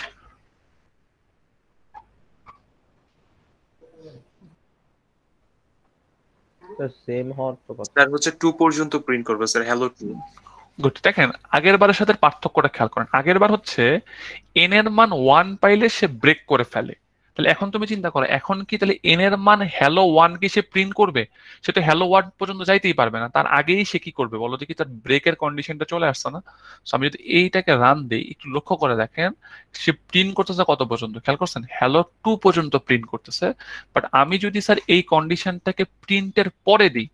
[SPEAKER 6] সেম হওয়ার তো কথা।
[SPEAKER 4] স্যার হচ্ছে 2 পর্যন্ত প্রিন্ট করবে স্যার, হ্যালো 2।
[SPEAKER 1] গুড। দেখেন আগের বারের সাথে পার্থক্যটা খেয়াল করেন। আগের বার হচ্ছে এন এর মান 1 পাইলে সে ব্রেক করে ফেলে। তাহলে এখন তুমি চিন্তা করো, এখন কি তাহলে এন এর মান হ্যালো 1 কি সে প্রিন্ট করবে? সে তো হ্যালো 1 পর্যন্ত যাইতেই পারবে না, তার আগেই সে কি করবে বলো দেখি? তার ব্রেকের কন্ডিশনটা চলে আসছে না। So আমি যদি এইটাকে রান দেই, একটু লক্ষ্য করে দেখেন সে প্রিন্ট করতেছে কত পর্যন্ত, খেয়াল করছেন? হ্যালো 2 পর্যন্ত প্রিন্ট করতেছে। বাট আমি যদি স্যার এই কন্ডিশনটাকে প্রিন্টের পরে দিই,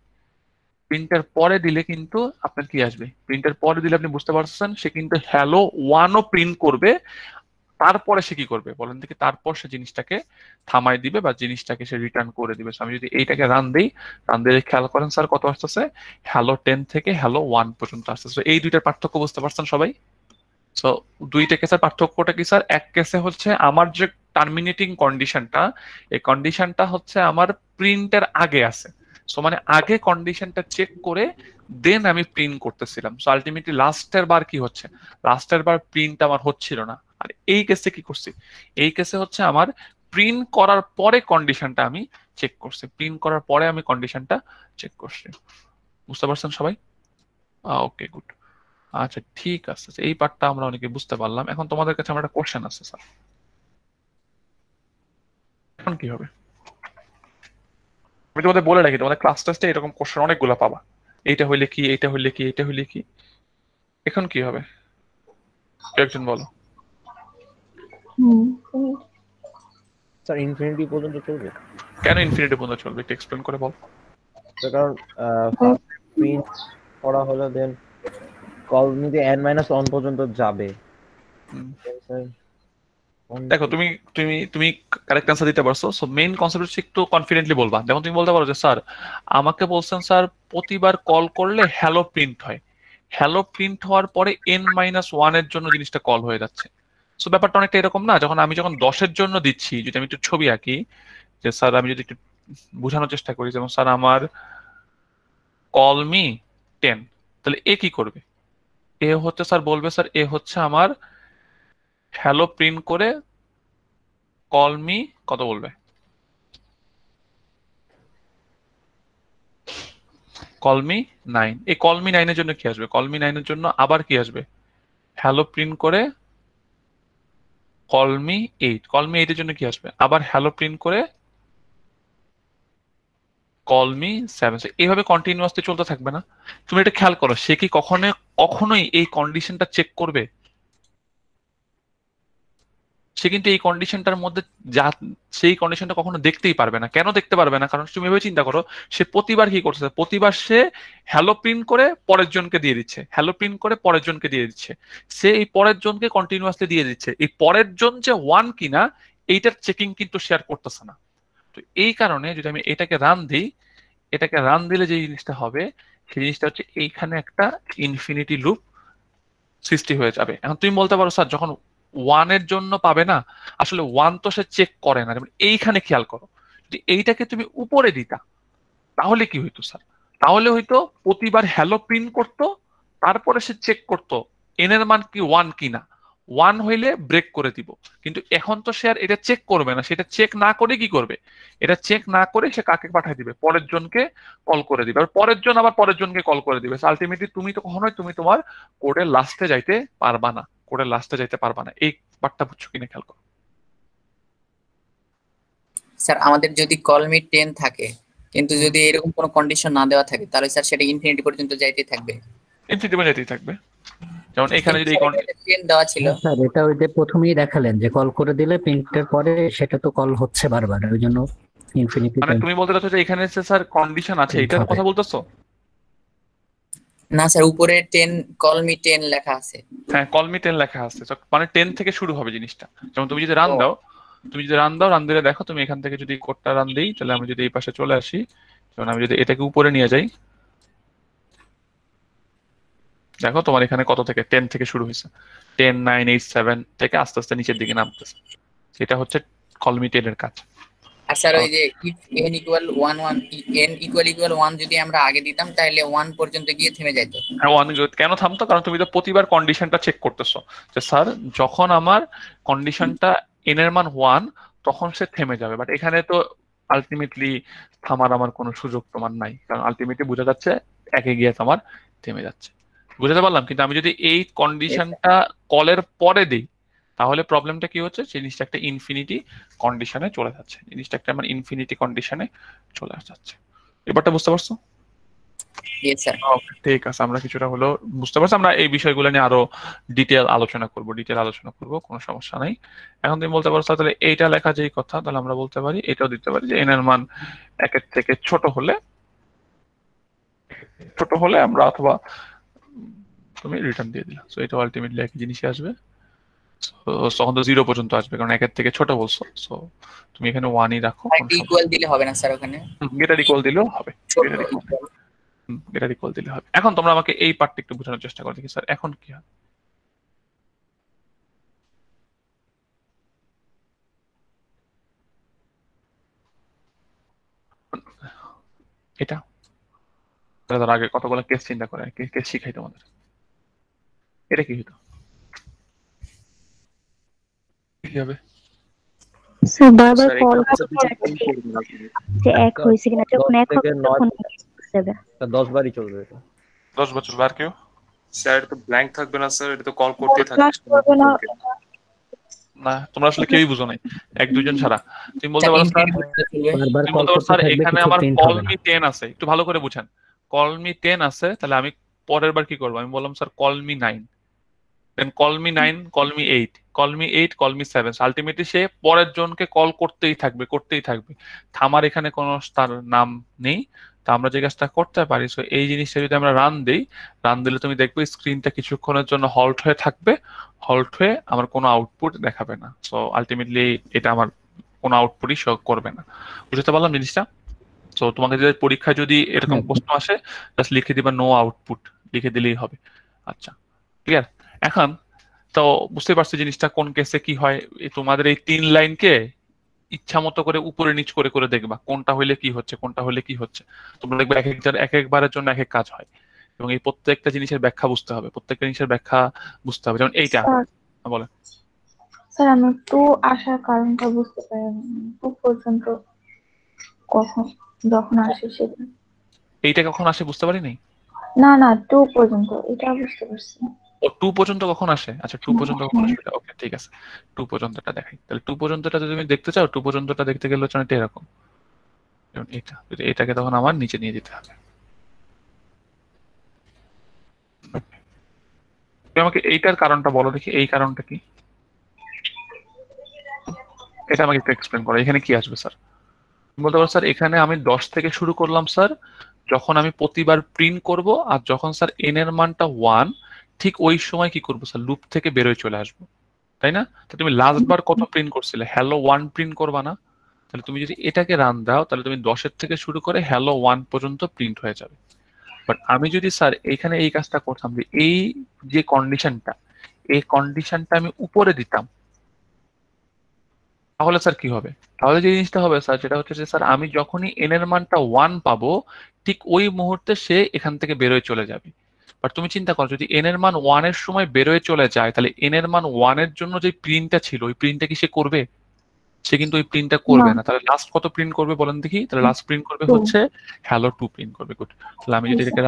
[SPEAKER 1] প্রিন্টার পরে দিলে কিন্তু আপনার কি আসবে? প্রিন্টার পরে দিলে আপনি বুঝতে পারছেন সে কিন্তু হ্যালো 1ও প্রিন্ট করবে। তারপরে সে কি করবে বলেন দেখি? তারপর সে জিনিসটাকে থামাই দিবে বা জিনিসটাকে সে রিটার্ন করে দিবে। So আমি যদি এইটাকে রান দিই, রান দিয়ে খেয়াল করেন স্যার কত আসতেছে? হ্যালো 10 থেকে হ্যালো 1 পর্যন্ত আসতেছে। So এই দুইটার পার্থক্য বুঝতে পারছেন সবাই? সো দুইটা কেসের পার্থক্যটা কি স্যার? এক কেসে হচ্ছে আমার যে টার্মিনেটিং কন্ডিশনটা, এই কন্ডিশনটা হচ্ছে আমার প্রিন্টের আগে আছে। সো মানে আগে কন্ডিশনটা চেক করে দেন আমি প্রিন্ট করতেছিলাম। সো আলটিমেটলি লাস্টের বার কি হচ্ছে? লাস্টের বার প্রিন্ট আমার হচ্ছিল না। আর এই কেসে কি করছি? এই কেসে হচ্ছে আমার প্রিন্ট করার পরে কন্ডিশনটা আমি চেক করছি। প্রিন্ট করার পরে আমি কন্ডিশনটা চেক করছি। বুঝতে পারছেন সবাই? ওকে, গুড। আচ্ছা ঠিক আছে, এই পার্টটা আমরা অনেকে বুঝতে পারলাম। এখন তোমাদের কাছে আমার একটা কোশ্চেন আছে স্যার। এখন কি হবে? আমি তোমাদের বলে রাখি, তোমাদের ক্লাস টেস্টে এরকম কোশ্চেন অনেকগুলো পাবা। এইটা হইলে কি, এইটা হইলে কি, এইটা হইলে কি। এখন কি হবে কেউ একজন বলো।
[SPEAKER 6] স্যার ইনফিনিটি পর্যন্ত চলবে?
[SPEAKER 1] কেন ইনফিনিটি পর্যন্ত চলবে একটু এক্সপ্লেন করে বল।
[SPEAKER 6] তার কারণ প্রিন্ট করা হলো, দেন কল নিতে n-1 পর্যন্ত যাবে।
[SPEAKER 1] হুম।
[SPEAKER 6] স্যার
[SPEAKER 1] দেখো তুমি তুমি তুমি কারেক্ট অ্যান্সার দিতে পারছো। সো মেইন কনসেপ্ট হচ্ছে একটু কনফিডেন্টলি বলবা। দেখো তুমি বলতে পারো যে স্যার আমাকে বলছেন স্যার প্রতিবার কল করলে হ্যালো প্রিন্ট হয়, হ্যালো প্রিন্ট হওয়ার পরে n-1 এর জন্য জিনিসটা কল হয়ে যাচ্ছে। সো ব্যাপারটা অনেকটা এরকম না, যখন আমি 10-এর জন্য দিচ্ছি, যদি আমি একটু ছবি আঁকি যে স্যার আমি যদি একটু বোঝানোর চেষ্টা করি, যেমন স্যার আমার কল মি 10, তাহলে এ কি করবে? এ হচ্ছে স্যার বলবে স্যার এ হচ্ছে আমার হ্যালো প্রিন্ট করে কল মি কত বলবে? Call me 9। এই কল মি 9 এর জন্য কি আসবে? কল মি 9 এর জন্য আবার কি আসবে? হ্যালো প্রিন্ট করে কল মি 8। কল মি 8 এর জন্য কি আসবে? আবার হ্যালো প্রিন্ট করে কল মি 7। এইভাবে কন্টিনিউয়াসলি চলতে থাকবে না? তুমি এটা খেয়াল করো, সে কি কখনোই এই কন্ডিশনটা চেক করবে? সে কিন্তু এই কন্ডিশনটার মধ্যে যা, সেই কন্ডিশনটা কখনো দেখতেই পারবে না। কেন দেখতে পারবে না? কারণ তুমি এভাবে চিন্তা করো, সে প্রতিবার কি করছে? প্রতিবার সে হ্যালো প্রিন্ট করে পরের জনকে দিয়ে দিচ্ছে, হ্যালো প্রিন্ট করে পরের জনকে দিয়ে দিচ্ছে। সে এই পরের জনকে কন্টিনিউয়াসলি দিয়ে দিচ্ছে। এই পরের জন যে 1 কিনা এইটার চেকিং কিন্তু শেয়ার করতেছে না। তো এই কারণে যদি আমি এটাকে রান দিই, এটাকে রান দিলে যে জিনিসটা হবে সেই জিনিসটা হচ্ছে এইখানে একটা ইনফিনিটি লুপ সৃষ্টি হয়ে যাবে। এখন তুমি বলতে পারো স্যার যখন 1 এর জন্য পাবে না, আসলে 1 তো সে চেক করে না। যেমন এইখানে খেয়াল করো, যদি এইটাকে তুমি উপরে দিতা তাহলে কি হইতো স্যার? তাহলে হয়তো প্রতিবার হ্যালো প্রিন্ট করতো, তারপরে সে চেক করতো এন এর মান কি 1 কিনা। 1 হইলে ব্রেক করে দিব। কিন্তু এখন তো সে আর এটা চেক করবে না, সেটা চেক না করে কি করবে? এটা চেক না করে সে কাকে পাঠিয়ে দিবে? পরের জনকে কল করে দিবে। আর পরের জন আবার পরের জনকে কল করে দিবে। আলটিমেটলি তুমি তো কখনোই তুমি তোমার কোডের লাস্টে যাইতে পারবা না, কোডের লাস্টে যাইতে পারবা না। এই পার্টটা বুঝছো কিনা খেয়াল করো।
[SPEAKER 7] স্যার আমাদের যদি কল মি 10 থাকে কিন্তু যদি এরকম কোনো কন্ডিশন না দেওয়া থাকে তাহলে স্যার সেটা ইনফিনিটি পর্যন্ত যাইতেই থাকবে।
[SPEAKER 1] ইনফিনিটি যাইতেই থাকবে। যেমন এখানে যদি এই
[SPEAKER 7] 10 দেওয়া ছিল
[SPEAKER 2] স্যার এটা ওই যে প্রথমেই দেখালেন যে কল করে দিলে প্রিন্টের পরে সেটা তো কল হচ্ছে বারবার, ওই জন্য ইনফিনিটি
[SPEAKER 1] মানে তুমি বলতে চাচ্ছ যে এখানে যে স্যার কন্ডিশন আছে এটার কথা বলতেছো?
[SPEAKER 7] না স্যার, উপরে 10 কল মি 10 লেখা আছে।
[SPEAKER 1] হ্যাঁ, কল মি 10 লেখা আছে, মানে 10 থেকে শুরু হবে জিনিসটা। যেমন তুমি যদি রান দাও, রান দিলে দেখো তুমি এখান থেকে যদি কোডটা রান দিই, তাহলে আমি যদি এই পাশে চলে আসি, যেমন আমি যদি এটাকে উপরে নিয়ে যাই, দেখো তোমার এখানে কত থেকে 10 থেকে শুরু হয়েছে, 10 9 8 7 থেকে আস্তে আস্তে নিচের দিকে নামতেছে। এটা হচ্ছে কল মি 10 এর কাজ।
[SPEAKER 7] আর স্যার ওই যে if n equal 1 1 n equal 1 যদি আমরা আগে দিতাম তাহলে 1 পর্যন্ত গিয়ে থেমে যেত।
[SPEAKER 1] হ্যাঁ, কেন থামতো? কারণ তুমি তো প্রতিবার কন্ডিশনটা চেক করতেছো যে স্যার যখন আমার কন্ডিশনটা n এর মান 1 তখন সে থেমে যাবে, বাট এখানে তো আলটিমেটলি থামার আমার কোনো সুযোগ তোমার নাই, কারণ আলটিমেটলি বোঝা যাচ্ছে একে গিয়ে তোমার থেমে যাচ্ছে। বুঝাতে পারলাম? কিন্তু আমি যদি এই কন্ডিশনটা কলের পরে দিই তাহলে প্রবলেমটা কি হচ্ছে, জিনিসটা একটা ইনফিনিটি কন্ডিশনে চলে যাচ্ছে, জিনিসটা একটা আমার ইনফিনিটি কন্ডিশনে চলে যাচ্ছে। এবারটা বুঝতে পারছো?
[SPEAKER 7] Yes sir.
[SPEAKER 1] Okay, ঠিক আছে, আমরা কিছুটা হলো বুঝতে পারছি। আমরা এই বিষয়গুলো নিয়ে আরো ডিটেল আলোচনা করব, কোনো সমস্যা নাই। এখন তুমি বলতে পারো তাহলে এইটা লেখা যেই কথা, তাহলে আমরা বলতে পারি, এটাও দিতে পারি যে n এর মান 1 এর থেকে ছোট হলে আমরা অথবা তুমি রিটার্ন দিয়ে দিলা, সো এটা আলটিমেটলি একই জিনিসই আসবে। তখন তো 0 পর্যন্ত আসবে, কারণ 1 এর থেকে ছোট বলছো, সো তুমি এখানে 1ই রাখো।
[SPEAKER 7] ইকুয়াল দিলে হবে না স্যার ওখানে?
[SPEAKER 1] গেটার ইকুয়াল দিলেও হবে,
[SPEAKER 7] ছোট
[SPEAKER 1] গেটার ইকুয়াল দিলে হবে। এখন তোমরা আমাকে এই পার্টটা একটু বোঝানোর চেষ্টা করো দেখি স্যার এখন কি হয়। এটা তার আগে কতগুলো কেস চিন্তা করে কেস শিখাই তোমাদের। এটা কি হতো, কি হবে?
[SPEAKER 3] স্যার বারবার
[SPEAKER 4] স্যার
[SPEAKER 3] কল
[SPEAKER 4] এখানে
[SPEAKER 3] করে যে এক হয়েছে কিনা, যখন এক হবে তখন যাবে।
[SPEAKER 6] 10 বারই চলবে এটা।
[SPEAKER 1] 10 বছর বার কেউ
[SPEAKER 4] স্যার এটা তো ব্ল্যাঙ্ক থাকবে না স্যার, এটা তো কল করতেই
[SPEAKER 3] ক্লাস
[SPEAKER 4] থাকবে।
[SPEAKER 3] করবে না।
[SPEAKER 1] না, তোমরা আসলে কেউই বুঝো নাই, 1-2 জন ছাড়া। তুমি বলতে পারো স্যার,
[SPEAKER 2] বারবার
[SPEAKER 1] তুমি
[SPEAKER 2] কল
[SPEAKER 1] বলতে পারো
[SPEAKER 2] করতে
[SPEAKER 1] স্যার
[SPEAKER 2] থাকবে,
[SPEAKER 1] এখানে
[SPEAKER 2] কিছু
[SPEAKER 1] আমার
[SPEAKER 2] প্রিন্ট
[SPEAKER 1] কল
[SPEAKER 2] হবে না।
[SPEAKER 1] মি 10 আছে, একটু ভালো করে বুঝেন। কল মি 10 আছে, তাহলে আমি পরের বার কি করবো? আমি বললাম sir call me 9, then call me 9, call me 8, call me 8, call me 7। Ultimately সে পরের জনকে কল করতেই থাকবে। থামার এখানে কোনো তার নাম নেই। তো আমরা যে কাজটা করতে পারি, সো এই জিনিসটা যদি আমরা রান দিলে তুমি দেখবে স্ক্রিনটা কিছুক্ষণের জন্য হল্ট হয়ে থাকবে, হল্ট হয়ে আমার কোনো আউটপুট দেখাবে না। সো আলটিমেটলি এটা আমার কোনো আউটপুটই শো করবে না। বুঝতে পারলাম জিনিসটা? তো তোমাকে যদি পরীক্ষায় যদি এরকম
[SPEAKER 2] হ্যাঁ।
[SPEAKER 1] প্রশ্ন আসে, জাস্ট লিখে দিবা নো আউটপুট, লিখে দিলেই হবে। আচ্ছা, ক্লিয়ার? এখন তো বুঝতে পারছি জিনিসটা কোন কেসে কি হয়। তোমাদের এই 3 লাইনকে ইচ্ছা মতো করে উপরে নিচ করে করে দেখবা কোনটা হইলে কি হচ্ছে। তোমরা দেখবে এক একবারের জন্য এক এক কাজ হয়, এবং এই প্রত্যেকটা জিনিসের ব্যাখ্যা বুঝতে হবে, যেমন এইটা
[SPEAKER 3] স্যার
[SPEAKER 1] বলে।
[SPEAKER 3] স্যার আমি টু আসার কারণটা বুঝতে পারিনি, টু পর্যন্ত কখন যখন আসে সেটা।
[SPEAKER 1] এইটা কখন আসে বুঝতে পারি নাই।
[SPEAKER 3] না না, টু পর্যন্ত এটা বুঝতে পারছি।
[SPEAKER 1] ও 2 পর্যন্ত কখন আসে? আচ্ছা 2 পর্যন্ত কখন আসে, ওকে ঠিক আছে। 2 পর্যন্তটা দেখাই, তাহলে 2 পর্যন্তটা যদি তুমি দেখতে চাও, 2 পর্যন্তটা দেখতে গেলে হচ্ছে অনেকটা এরকম, যেমন এটা, যদি এটাকে তখন আমার নিচে নিয়ে যেতে হবে। তুমি আমাকে এইটার কারণটা বলো দেখি, এই কারণটা কি? এটা আমাকে একটু এক্সপ্লেন করো, এখানে কি আসবে স্যার? বলতে পারো স্যার এখানে আমি 10 থেকে শুরু করলাম স্যার, যখন আমি প্রতিবার প্রিন্ট করব, আর যখন স্যার n এর মানটা 1, ঠিক ওই সময় কি করবো স্যার, লুপ থেকে বেরোয় চলে আসবো, তাই না? তো তুমি লাস্ট বার কত প্রিন্ট করছিলে? হ্যালো 1 প্রিন্ট করবা না? তাহলে তুমি যদি এটাকে রান দাও, তাহলে তুমি 10-এর থেকে শুরু করে হ্যালো 1 পর্যন্ত প্রিন্ট হয়ে যাবে। বাট আমি যদি স্যার এখানে এই কাজটা করতাম যে এই যে কন্ডিশনটা আমি উপরে দিতাম, তাহলে স্যার কি হবে? তাহলে যে জিনিসটা হবে স্যার, যেটা হচ্ছে যে স্যার আমি যখনই n এর মানটা 1 পাবো, ঠিক ওই মুহূর্তে সে এখান থেকে বেরোয় চলে যাবে। বাট তুমি চিন্তা করো, যদি n এর মান 1 এর সময় বেরোয় চলে যায়, তাহলে n এর মান 1 এর জন্য যে প্রিন্টটা ছিল, ওই প্রিন্টটা কি সে করবে? সে কিন্তু ওই প্রিন্টটা করবে না। তাহলে লাস্ট কত প্রিন্ট করবে বলেন দেখি? তাহলে লাস্ট প্রিন্ট করবে হচ্ছে হ্যালো 2 প্রিন্ট করবে। গুড। তাহলে আমি যদি এটাকে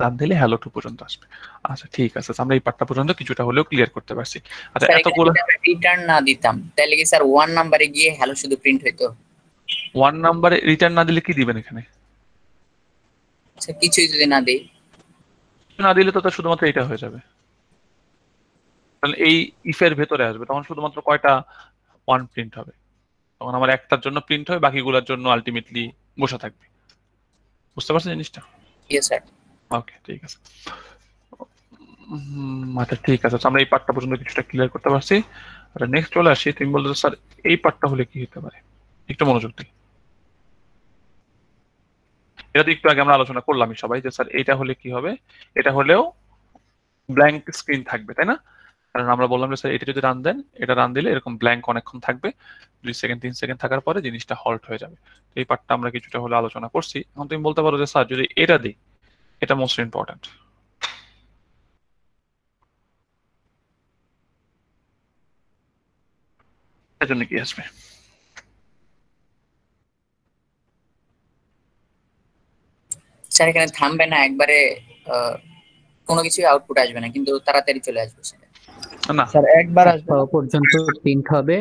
[SPEAKER 1] রান দিলে হ্যালো 2 পর্যন্ত আসবে। আচ্ছা ঠিক আছে, আমরা এই পার্টটা পর্যন্ত কিছুটা হলেও ক্লিয়ার করতে পারছি। আচ্ছা এতগুলো
[SPEAKER 7] রিটার্ন না দিতাম তাহলে কি স্যার 1 নম্বরে গিয়ে হ্যালো শুধু প্রিন্ট হইতো?
[SPEAKER 1] 1 নাম্বারে রিটার্ন না দিলে কি দিবেন এখানে?
[SPEAKER 7] আচ্ছা কিছুই যদি না দেই?
[SPEAKER 1] না দিলে তো শুধুমাত্র এটা হয়ে যাবে, তাহলে এই ইফের ভেতরে আসবে, তখন শুধুমাত্র কয়টা 1 প্রিন্ট হবে, তখন আমার একটার জন্য প্রিন্ট হয়, বাকিগুলোর জন্য আলটিমেটলি বসে থাকবে। বুঝতে পারছেন জিনিসটা?
[SPEAKER 7] Yes sir.
[SPEAKER 1] ওকে ঠিক আছে। আচ্ছা ঠিক আছে, আমরা এই পার্টটা পর্যন্ত কিছুটা ক্লিয়ার করতে পারছি। আচ্ছা নেক্সট চলে আসি, তুমি বলতে স্যার এই পার্টটা হলে কি হতে পারে, একটু মনোযোগ দিই। এটা তো একটু আগে আমরা আলোচনা করলামই সবাই যে স্যার এটা হলে কি হবে, এটা হলেও ব্ল্যাঙ্ক স্ক্রিন থাকবে, তাই না? কারণ আমরা বললাম যে স্যার এটা যদি রান দেন, এটা রান দিলে এরকম ব্ল্যাঙ্ক অনেকক্ষণ থাকবে, 2 সেকেন্ড 3 সেকেন্ড থাকার পরে জিনিসটা হল্ট হয়ে যাবে। এই পার্টটা আমরা কিছুটা হলে আলোচনা করছি। এখন তুমি বলতে পারো যে স্যার যদি এটা দিই, এটা মোস্ট ইম্পর্টেন্ট। এর জন্য কি আসবে?
[SPEAKER 7] স্যার এখানে থামবে না একবারে, কোনো কিছুই আউটপুট আসবে না, কিন্তু তাড়াতাড়ি চলে আসবে সেটা।
[SPEAKER 1] না
[SPEAKER 6] স্যার একবার আসবে
[SPEAKER 2] পাওয়া পর্যন্ত প্রিন্ট হবে,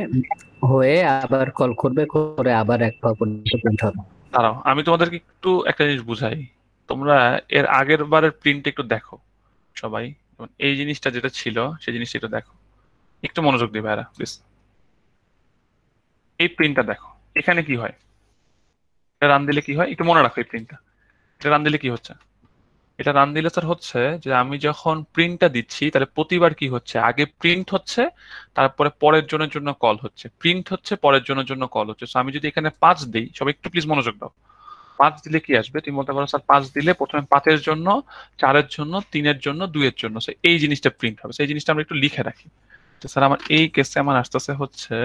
[SPEAKER 2] হয়ে আবার কল করবে, করে আবার এক পাওয়া পর্যন্ত প্রিন্ট হবে।
[SPEAKER 1] দাঁড়াও, আমি তোমাদেরকে একটু একটা জিনিস বুঝাই। তোমরা এর আগের বারের প্রিন্ট একটু দেখো সবাই, যেমন এই জিনিসটা যেটা ছিল সেই জিনিসটা একটু দেখো, একটু মনোযোগ দিবে ভাইরা প্লিজ। এই প্রিন্টটা দেখো, এখানে কি হয়, এটা রান দিলে কি হয় একটু মনে রাখো। এই প্রিন্টটা, এটা রান দিলে কি হচ্ছে? এটা রান দিলে স্যার হচ্ছে যে আমি যখন প্রিন্টটা দিচ্ছি তাহলে প্রতিবার কি হচ্ছে, আগে প্রিন্ট হচ্ছে, তারপরে পরের জনের জন্য কল হচ্ছে, প্রিন্ট হচ্ছে, পরের জনের জন্য কল হচ্ছে। So আমি যদি এখানে 5 দিই, সবাই একটু প্লিজ মনোযোগ দাও। 5 দিলে কি আসবে? তুমি বলতে পারো স্যার 5 দিলে প্রথমে 5-এর জন্য, 4-এর জন্য, 3-এর জন্য, 2-এর জন্য। So এই জিনিসটা প্রিন্ট হবে। সেই জিনিসটা আমরা একটু লিখে রাখি। তো স্যার আমার এই কেসে আমার আসতেছে হচ্ছে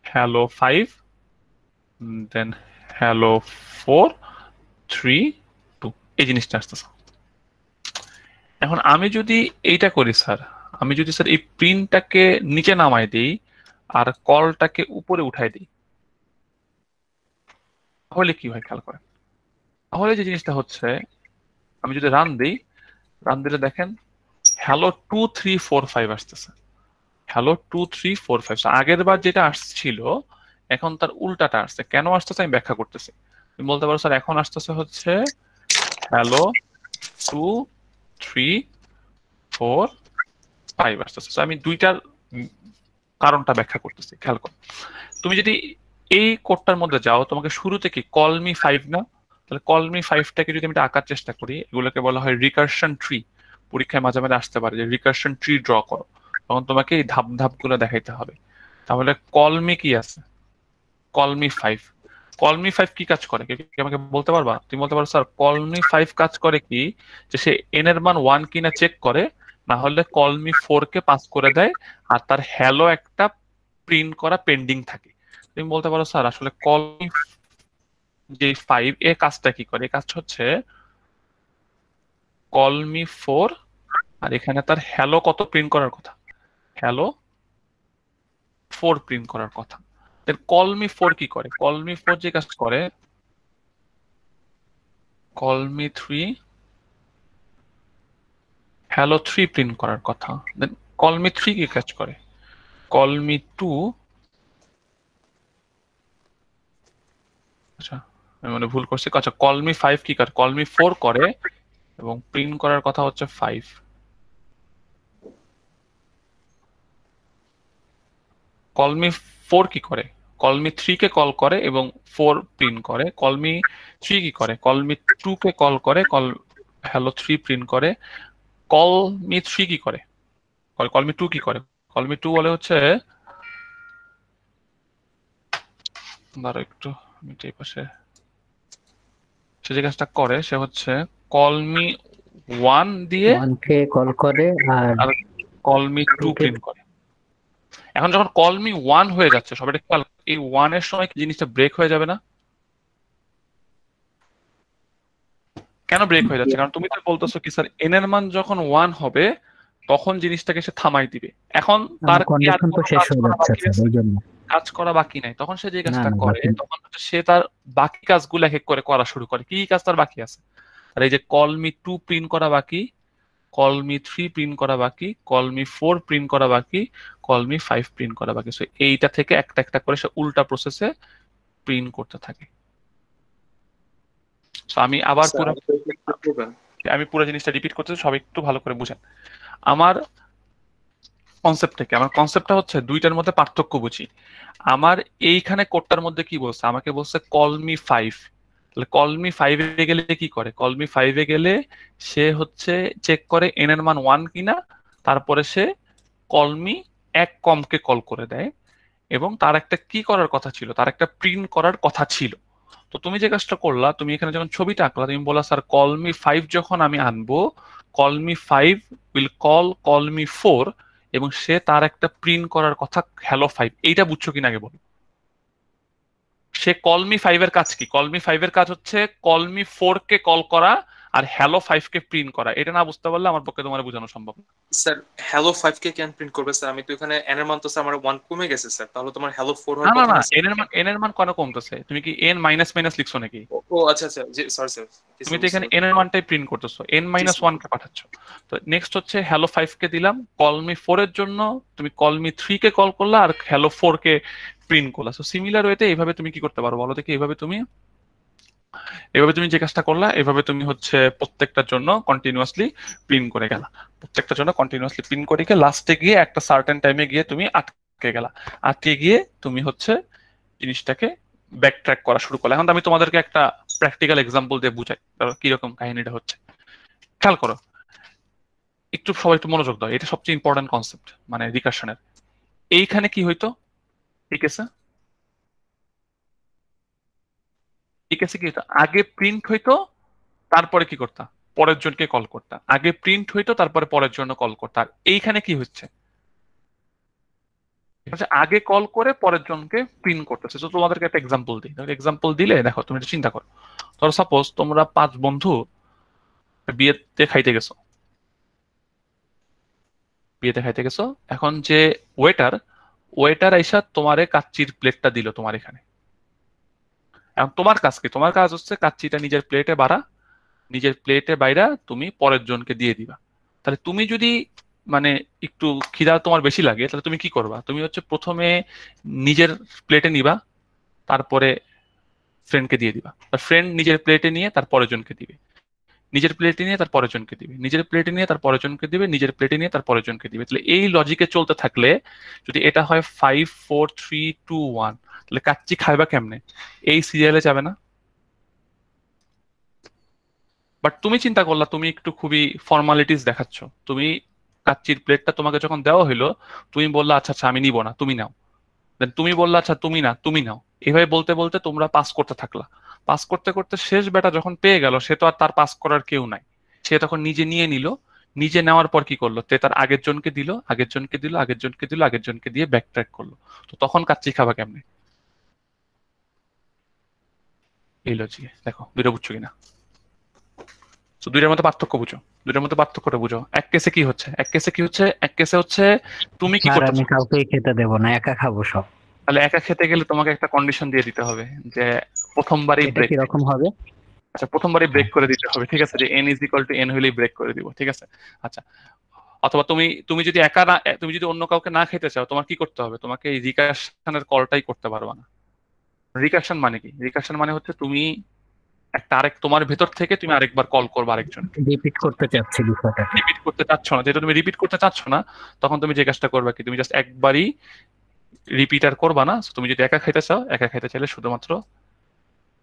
[SPEAKER 1] হ্যালো 5, দেন হ্যালো 4, 3, 2, এই জিনিসটা আসতেছে। এখন আমি যদি এইটা করি স্যার, আমি যদি স্যার এই প্রিন্টটাকে নিচে নামাই দিই আর কলটাকে উপরে উঠাই দিই, তাহলে কি হয় খেয়াল করেন। তাহলে যে জিনিসটা হচ্ছে, আমি যদি রান দিই, রান দিলে দেখেন হ্যালো 2 3 4 5 আসতেছে, হ্যালো 2 3 4 5। আগের বার যেটা আসছিল এখন তার উল্টাটা আসছে। কেন আসতেছে আমি ব্যাখ্যা করতেছি। তুমি বলতে পারো স্যার এখন আসতেছে হচ্ছে হ্যালো 2 3 4 5 আসতেছে। So আমি দুইটার কারণটা ব্যাখ্যা করতেছি, খেয়াল করো। তুমি যদি এই কোডটার মধ্যে যাও, তোমাকে শুরুতে কি কল মি 5 না? তাহলে কল মি 5টাকে যদি আমি এটা আঁকার চেষ্টা করি, এগুলোকে বলা হয় রিকারশন ট্রি। পরীক্ষায় মাঝে মাঝে আসতে পারে যে রিকারশন ট্রি ড্র করো, তখন তোমাকে এই ধাপ ধাপগুলো দেখাইতে হবে। তাহলে কল মি কি আছে? Call me 5। কল মি 5 কি কাজ করে? কেউ কি আমাকে বলতে পারবা? তুমি বলতে পারো স্যার কল মি 5 কাজ করে কি, যে সে এন এর মান 1 কিনা চেক করে, না হলে কল মি 4 কে পাস করে দেয়, আর তার হ্যালো একটা প্রিন্ট করা পেন্ডিং থাকে। তুমি বলতে পারো স্যার আসলে কল মি যে 5 এর কাজটা কি করে? এই কাজটা হচ্ছে কল মি 4, আর এখানে তার হ্যালো কত প্রিন্ট করার কথা? হ্যালো 4 প্রিন্ট করার কথা। দেন কল মি 4 কি করে? কল মি 4 যে কাজ করে, কল মি 3 হ্যালো 3 প্রিন্ট করার কথা। দেন কল মি 3 কি কাজ করে? কল মি 2, আচ্ছা আমি মানে ভুল করছি। আচ্ছা কল মি 5 কি করে? কল মি 4 করে এবং প্রিন্ট করার কথা হচ্ছে 5। কল মি 4 কি করে? কল মি 3 কে কল করে এবং 4 প্রিন্ট করে। কল মি 3 কি করে? কল মি 2 কে কল করে, হ্যালো 3 প্রিন্ট করে। কল মি 3 কি করে? কল মি 2 কি করে? কল মি 2 বলে হচ্ছে, ধরো একটু আমি এই পাশে, সে যে কাজটা করে সে হচ্ছে কল মি 1 দিয়ে
[SPEAKER 2] 1 কে কল করে আর
[SPEAKER 1] কল মি 2 প্রিন্ট করে। এখন যখন কল মি 1 হয়ে যাচ্ছে, সবাই খেয়াল, এই 1 এর সময় কি জিনিসটা ব্রেক হয়ে যাবে না? কেন ব্রেক হয়ে যাচ্ছে? কারণ তুমি তো বলতেছো কি স্যার এন এর মান যখন 1 হবে তখন জিনিসটাকে সে থামাই দিবে। এখন তার কি আর
[SPEAKER 2] কন্ডিশন তো
[SPEAKER 1] কোনো
[SPEAKER 2] শেষ
[SPEAKER 1] কাজ
[SPEAKER 2] হয়ে
[SPEAKER 1] করা
[SPEAKER 2] যাচ্ছে
[SPEAKER 1] বাকি
[SPEAKER 2] স্যার,
[SPEAKER 1] আছে?
[SPEAKER 2] এই জন্য।
[SPEAKER 1] কাজ করা বাকি নাই। তখন সে যে
[SPEAKER 2] না
[SPEAKER 1] কাজটা
[SPEAKER 2] না
[SPEAKER 1] করে,
[SPEAKER 2] বাকি
[SPEAKER 1] তখন হচ্ছে সে তার বাকি কাজগুলো এক এক করে করা শুরু করে। কি কাজ তার বাকি আছে? আর এই যে কল মি 2 প্রিন্ট করা বাকি, কল মি 3 প্রিন্ট করা বাকি, কল মি 4 প্রিন্ট করা বাকি, কল মি 5 প্রিন্ট করা বাকি। সো এইটা থেকে একটা একটা করে সে উল্টা প্রসেসে প্রিন্ট করতে থাকে। সো আমি আবার পুরো জিনিসটা রিপিট করতেছি, সবাই একটু ভালো করে বুঝেন আমার কনসেপ্ট থেকে। আমার কনসেপ্টটা হচ্ছে দুইটার মধ্যে পার্থক্য বুঝি। আমার এইখানে কোডটার মধ্যে কি বলছে? আমাকে বলছে কল মি 5। তাহলে কল মি 5 এ গেলে কি করে? কল মি 5 এ গেলে সে হচ্ছে চেক করে এন এর মান 1 কিনা, তারপরে সে কল মি 1 কমকে কল করে দেয়, এবং তার একটা কি করার কথা ছিল? তার একটা প্রিন্ট করার কথা ছিল। তো তুমি যে কাজটা করলা, তুমি এখানে যখন ছবিটা আঁকলা, তুমি বললা স্যার কল মি 5 যখন আমি আনবো, call me 5 will call me 4, এবং সে তার একটা প্রিন্ট করার কথা হ্যালো 5। এইটা বুঝছো কিনা আগে বলো। সে কল মি 5 এর কাজ কি? কল মি 5 এর কাজ হচ্ছে কল মি 4 কে কল করা আর হ্যালো 5 কে প্রিন্ট করা। এটা না বুঝতে পারলে আমার পক্ষে তোমার বোঝানো সম্ভব না।
[SPEAKER 4] স্যার হ্যালো 5 কে কেন প্রিন্ট করবে স্যার? আমি তো এখানে n এর মান তো স্যার আমার 1 কমে গেছে স্যার, তাহলে তোমার হ্যালো 4
[SPEAKER 1] না
[SPEAKER 4] হওয়ার
[SPEAKER 1] না
[SPEAKER 4] কথা
[SPEAKER 1] না,
[SPEAKER 4] না স্যার।
[SPEAKER 1] এন এর মান কেন কমতেছে? তুমি কি এন মাইনাস মাইনাস লিখছো নাকি?
[SPEAKER 4] ও আচ্ছা আচ্ছা, জি সরি স্যার,
[SPEAKER 1] তুমি তো এখানে এন এর মানটাই প্রিন্ট করতেছো, এন মাইনাস 1 কে পাঠাচ্ছ। তো নেক্সট হচ্ছে হ্যালো 5 কে দিলাম, কল মি 4 এর জন্য তুমি কল মি 3 কে কল করলা আর হ্যালো 4 কে প্রিন্ট করলা। সো সিমিলার ওয়েতে এইভাবে তুমি কি করতে পারো বলো দেখি? এইভাবে তুমি যে কাজটা করলা, এভাবে তুমি হচ্ছে প্রত্যেকটার জন্য কন্টিনিউয়াসলি প্রিন্ট করে গেলা, প্রত্যেকটার জন্য কন্টিনিউয়াসলি প্রিন্ট করে গিয়ে লাস্টে গিয়ে একটা সার্টেন টাইমে গিয়ে তুমি আটকে গেলা। আটকে গিয়ে তুমি হচ্ছে জিনিসটাকে ব্যাক ট্র্যাক করা শুরু করলা। এখন আমি তোমাদেরকে একটা প্র্যাকটিক্যাল এক্সাম্পল দিয়ে বুঝাই কিরকম কাহিনীটা হচ্ছে। খেয়াল করো, একটু সবাই একটু মনোযোগ দাও, এটা সবচেয়ে ইম্পর্টেন্ট কনসেপ্ট মানে রিকার্শনের। এইখানে কি হইতো, ঠিক আছে ঠিক আছে, কি হইতো আগে প্রিন্ট হইতো, তারপরে কি করতা পরের জনকে কল করতা। আগে প্রিন্ট হইতো, তারপরে পরের জন্য কল করতা। আর এইখানে কি হচ্ছে, আগে কল করে পরের জনকে প্রিন্ট করতেছে। তো তোমাদেরকে একটা এক্সাম্পল দিই, এক্সাম্পল দিলে দেখো, তুমি একটু চিন্তা করো। ধরো সাপোজ তোমরা 5 বন্ধু বিয়েতে খাইতে গেছো, এখন যে ওয়েটার আইসা তোমারে কাচ্চির প্লেটটা দিল তোমার এখানে। এখন তোমার কাজ কি? তোমার কাজ হচ্ছে কাচ্চিটা নিজের প্লেটে বাড়া, নিজের প্লেটে বাইরা তুমি পরের জনকে দিয়ে দিবা। তাহলে তুমি যদি মানে একটু খিদা তোমার বেশি লাগে, তাহলে তুমি কি করবা? তুমি হচ্ছে প্রথমে নিজের প্লেটে নিবা, তারপরে ফ্রেন্ডকে দিয়ে দিবা। ফ্রেন্ড নিজের প্লেটে নিয়ে তার পরের জনকে দিবে, নিজের প্লেটে নিয়ে তার পরের জনকে দিবে, নিজের প্লেটে নিয়ে তার পরের জনকে দিবে, নিজের প্লেটে নিয়ে তার পরের জনকে দিবে। তাহলে এই লজিকে চলতে থাকলে যদি এটা হয় 5 4 3 2 1, তাহলে কাচ্চি খাইবা কেমনে? এই সিরিয়ালে যাবে না? বাট তুমি চিন্তা করলা, তুমি একটু খুবই ফর্মালিটিস দেখাচ্ছ। তুমি কাচ্চির প্লেটটা তোমাকে যখন দেওয়া হইলো, তুমি বললা আচ্ছা আচ্ছা আমি নিব না, তুমি নাও। দেন তুমি বললা আচ্ছা তুমি না, তুমি নাও। এভাবে বলতে বলতে তোমরা পাস করতে থাকলা। পাস করতে করতে শেষ বেটা যখন পেয়ে গেল, সে তো আর তার পাস করার কেউ নাই, সে তখন নিজে নিয়ে নিল। নিজে নেওয়ার পর কি করলো, তে তার আগের জনকে দিল, আগের জনকে দিল, আগের জনকে দিল, আগের জনকে দিয়ে ব্যাক ট্র্যাক করলো। তো তখন কাচ্চি খাবা কেমনে? এই লজিকে দেখো, দুটো বুঝছো কিনা? তো দুইটার মধ্যে পার্থক্য বুঝো, দুইটার মধ্যে পার্থক্যটা বুঝো। এক কেসে কি হচ্ছে, এক কেসে হচ্ছে তুমি কি
[SPEAKER 2] আর
[SPEAKER 1] করতেছো।
[SPEAKER 2] আমি কাউকে খেতে দেবো না, একা খাবো সব।
[SPEAKER 1] তাহলে একা খেতে গেলে তোমাকে একটা কন্ডিশন দিয়ে দিতে হবে যে প্রথমবারই
[SPEAKER 2] এটা
[SPEAKER 1] ব্রেক।
[SPEAKER 2] কিরকম হবে?
[SPEAKER 1] আচ্ছা, প্রথমবারই ব্রেক করে দিতে হবে, ঠিক আছে, যে n is equal to n হলেই ব্রেক করে দিব, ঠিক আছে। আচ্ছা, অথবা তুমি তুমি যদি একা না, তুমি যদি অন্য কাউকে না খেতে চাও, তোমার কি করতে হবে? তোমাকে এই রিকার্শনের কলটাই করতে পারবে না। রিকার্শন মানে কি? রিকার্শন মানে হচ্ছে তুমি একটা আরেক তোমার ভেতর থেকে তুমি আরেকবার কল করবে আরেকজনকে।
[SPEAKER 2] রিপিট করতে চাচ্ছি বিষয়টা।
[SPEAKER 1] রিপিট করতে চাচ্ছ না, যেটা তুমি রিপিট করতে চাচ্ছ না, তখন তুমি যে কাজটা করবে কি, তুমি জাস্ট একবারই রিপিট আর করবা না। তুমি যদি একা খেতে চাও, একা খেতে চাইলে শুধুমাত্র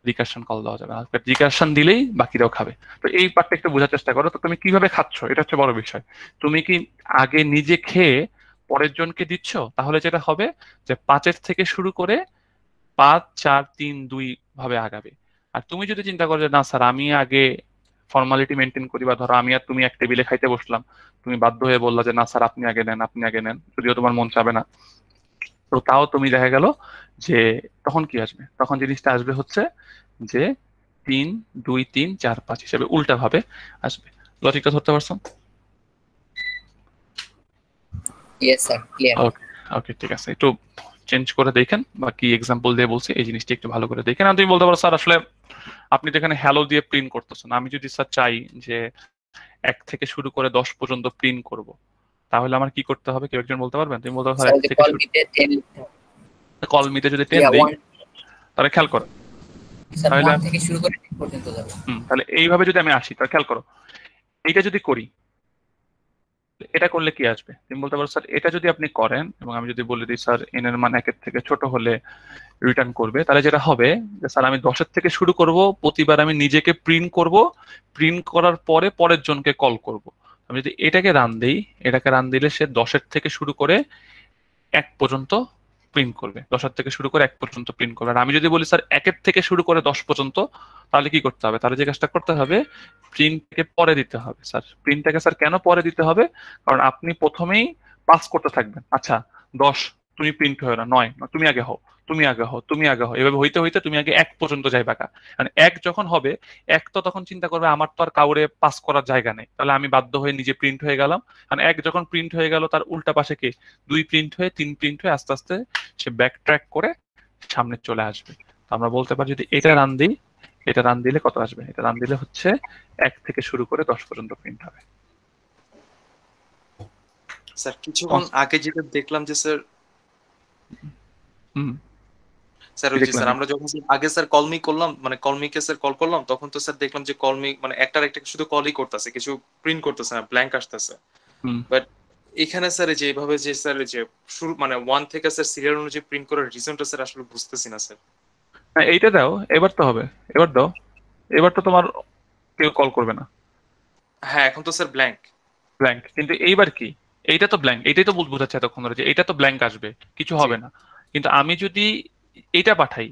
[SPEAKER 1] রিকার্শন কল দেওয়া যাবে না, রিকার্শন দিলেই বাকিরাও খাবে। তো এই পার্টটা একটু বোঝার চেষ্টা করো। তো তুমি কিভাবে খাচ্ছ, এটা হচ্ছে বড় বিষয়। তুমি কি আগে নিজে খেয়ে পরের জনকে দিচ্ছ? তাহলে যেটা হবে যে 5 থেকে শুরু করে 5 4 3 2 ভাবে আগাবে। আর তুমি যদি চিন্তা করো যে না স্যার আমি আগে ফর্মালিটি মেনটেন করি, বা ধরো আমি আর তুমি এক টেবিলে খাইতে বসলাম, তুমি বাধ্য হয়ে বললা যে না স্যার আপনি আগে নেন, আপনি আগে নেন, যদিও তোমার মন চাবে না, তো তাও তুমি দেখা গেল যে তখন কি আসবে, তখন জিনিসটা আসবে হচ্ছে যে 3 2 3 4 5 হিসেবে উল্টা ভাবে আসবে। লজিকটা ধরতে পারছো?
[SPEAKER 7] Yes sir, clear.
[SPEAKER 1] Okay okay, ঠিক আছে, একটু চেঞ্জ করে দেখেন, বা কি এক্সাম্পল দিয়ে বলছি এই জিনিসটা একটু ভালো করে দেখেন। আর তুমি বলতে পারো স্যার আসলে আপনি তো এখানে হ্যালো দিয়ে প্রিন্ট করতেছেন, আমি যদি স্যার চাই যে 1 থেকে শুরু করে 10 পর্যন্ত প্রিন্ট করব, তাহলে আমার কি করতে হবে? কেউ একজন বলতে পারবেন? তুমি বলতে পারো
[SPEAKER 7] স্যার
[SPEAKER 1] 1 থেকে
[SPEAKER 7] কল
[SPEAKER 1] শুরু,
[SPEAKER 7] দিতে 10,
[SPEAKER 1] কল মিতে যদি 10
[SPEAKER 7] ইয়া
[SPEAKER 1] দিই,
[SPEAKER 7] 1,
[SPEAKER 1] তাহলে খেয়াল করো,
[SPEAKER 7] স্যার
[SPEAKER 1] তাহলে
[SPEAKER 7] 1 থেকে শুরু করে 10 পর্যন্ত যাবে।
[SPEAKER 1] তাহলে এইভাবে যদি আমি আসি, তাহলে খেয়াল করো, এইটা যদি করি, এটা করলে কি আসবে? তুমি বলতে পারো স্যার এটা যদি আপনি করেন, এবং আমি যদি বলে দিই স্যার n এর মান 1 থেকে ছোট হলে রিটার্ন করবে, তাহলে যেটা হবে যে স্যার আমি 10 থেকে শুরু করব, প্রতিবার আমি নিজেকে প্রিন্ট করব, প্রিন্ট করার পরে পরের জনকে কল করব। আমি যদি এটাকে রান দিই, এটাকে রান দিলে সে 10 থেকে শুরু করে 1 পর্যন্ত প্রিন্ট করবে, 10 থেকে শুরু করে 1 পর্যন্ত প্রিন্ট করবে। আর আমি যদি বলি স্যার 1 থেকে শুরু করে 10 পর্যন্ত, তাহলে কি করতে হবে? তাহলে যে কাজটা করতে হবে, প্রিন্টটাকে পরে দিতে হবে। স্যার প্রিন্টটাকে স্যার কেন পরে দিতে হবে? কারণ আপনি প্রথমেই পাস করতে থাকবেন, আচ্ছা 10 তুমি প্রিন্ট হয়ে না, 9 তুমি আগে হও, তুমি আগে হও, তুমি আগে হও, এভাবে হইতে হইতে তুমি আগে 1 পর্যন্ত যাইবা। কারণ 1 যখন হবে, 1 তো তখন চিন্তা করবে আমার তো আর কাউরে পাস করার জায়গা নেই, তাহলে আমি বাধ্য হয়ে নিজে প্রিন্ট হয়ে গেলাম। কারণ 1 যখন প্রিন্ট হয়ে গেল, তার উল্টা পাশে কে 2 প্রিন্ট হয়ে 3 প্রিন্ট হয়ে আস্তে আস্তে সে ব্যাক ট্র্যাক করে সামনে চলে আসবে। তো আমরা বলতে পারি যদি এটা রান দিই, এটা রান দিলে কত আসবে? এটা রান দিলে হচ্ছে 1 থেকে শুরু করে 10 পর্যন্ত প্রিন্ট হবে।
[SPEAKER 4] স্যার কিছুক্ষণ আগে যেটা দেখলাম যে স্যার
[SPEAKER 1] হুম
[SPEAKER 4] স্যার ওই যে স্যার আমরা যখন আগে স্যার কলমি করলাম, মানে কলমিকে স্যার কল করলাম, তখন তো স্যার দেখলাম যে কলমি মানে একটার একটা শুধু কলই করতেছে, কিছু প্রিন্ট করতেছে না, ব্ল্যাঙ্ক আসতেছে। বাট এখানে স্যার যে এইভাবে যে স্যার যে শুরু মানে 1 থেকে স্যার সিরিয়াল অনুযায়ী প্রিন্ট করার রিজনটা স্যার আসলে বুঝতেছি না স্যার।
[SPEAKER 1] হ্যাঁ এইটা দাও, এবার তো হবে, এবার দাও, এবার তো তোমার কেউ কল করবে না।
[SPEAKER 4] হ্যাঁ এখন তো স্যার ব্ল্যাঙ্ক
[SPEAKER 1] ব্ল্যাঙ্ক, কিন্তু এইবার কি? এইটা তো ব্ল্যাঙ্ক, এইটাই তো বোঝাচ্ছে এতক্ষণ ধরে যে এটা তো ব্ল্যাঙ্ক আসবে, কিছু হবে না। কিন্তু আমি যদি এটা পাঠাই,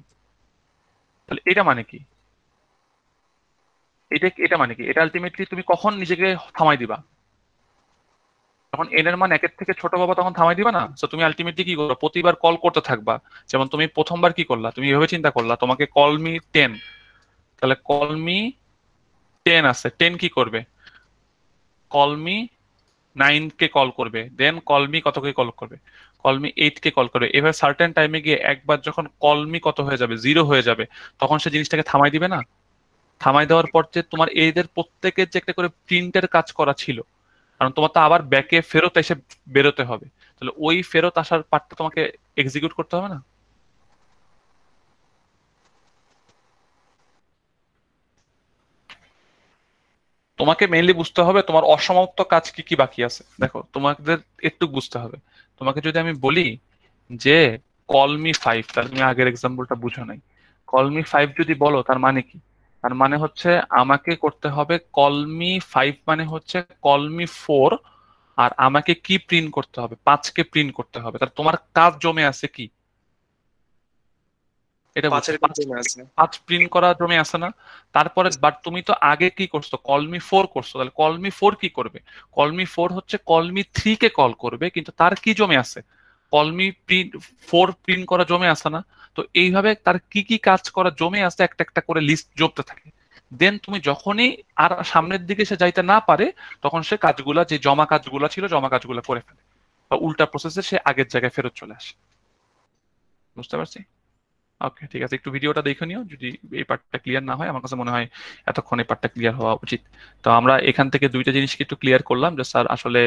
[SPEAKER 1] তাহলে এটা মানে কি? এটা মানে কি? এটা আলটিমেটলি তুমি কখন নিজেকে থামাই দিবা? যখন এন এর মান 1 থেকে ছোট পাবা তখন থামাই দিবা না? তো তুমি আলটিমেটলি কি করবা? প্রতিবার কল করতে থাকবা। যেমন তুমি প্রথমবার কি করলা, তুমি এভাবে চিন্তা করলা তোমাকে কল মি 10, তাহলে কল মি 10 আছে, 10 কি করবে? কল মি 9 কে কল করবে, দেন কল মি কতকে কল করবে? কল মি 8 কে কল করবে। এভাবে সার্টেন টাইমে গিয়ে একবার যখন কল মি কত হয়ে যাবে, 0 হয়ে যাবে, তখন সে জিনিসটাকে থামাই দিবে না? থামাই দেওয়ার পর যে তোমার এদের প্রত্যেকের যে একটা করে প্রিন্টের কাজ করা ছিল, কারণ তোমার তো আবার ব্যাকে ফেরত এসে বেরোতে হবে, তাহলে ওই ফেরত আসার পার্টটা তোমাকে এক্সিকিউট করতে হবে না? তোমাকে মেইনলি বুঝতে হবে তোমার অসমাপ্ত কাজ কি কি বাকি আছে। দেখো তোমাদের একটু বুঝতে হবে, তোমাকে যদি আমি বলি যে কল মি 5, তাহলে তুমি আগের এক্সাম্পলটা বুঝো নাই। কল মি 5 যদি বলো তার মানে কি? তার মানে হচ্ছে আমাকে করতে হবে কল মি 5 মানে হচ্ছে কল মি 4, আর আমাকে কি প্রিন্ট করতে হবে? 5 কে প্রিন্ট করতে হবে। তাহলে তোমার কাজ জমে আছে কি? এটা বুঝছো? 5 প্রিন্ট করা জমে আছে না? তারপরে বাট তুমি তো আগে কি করছো? কলমি 4 করছো, তাহলে কলমি 4 কি করবে? কলমি 4 হচ্ছে কলমি 3 কে কল করবে, কিন্তু তার কি জমে আছে? কলমি প্রিন্ট 4 প্রিন্ট করা জমে আছে না? তো এইভাবে তার কি কি কাজ করা জমে আছে একটা একটা করে লিস্ট জমতে থাকে। দেন তুমি যখনই আর সামনের দিকে সে যাইতে না পারে, তখন সে কাজগুলা যে জমা কাজগুলা ছিল জমা কাজগুলা করে ফেলে, বা উল্টা প্রসেসে সে আগের জায়গায় ফেরত চলে আসে। বুঝতে পারছি? ওকে ঠিক আছে, একটু ভিডিওটা দেখে নিও যদি এই পার্টটা ক্লিয়ার না হয়। আমার কাছে মনে হয় এতক্ষণ এই পার্টটা ক্লিয়ার হওয়া উচিত। তো আমরা এখান থেকে দুইটা জিনিসকে একটু ক্লিয়ার করলাম যে স্যার আসলে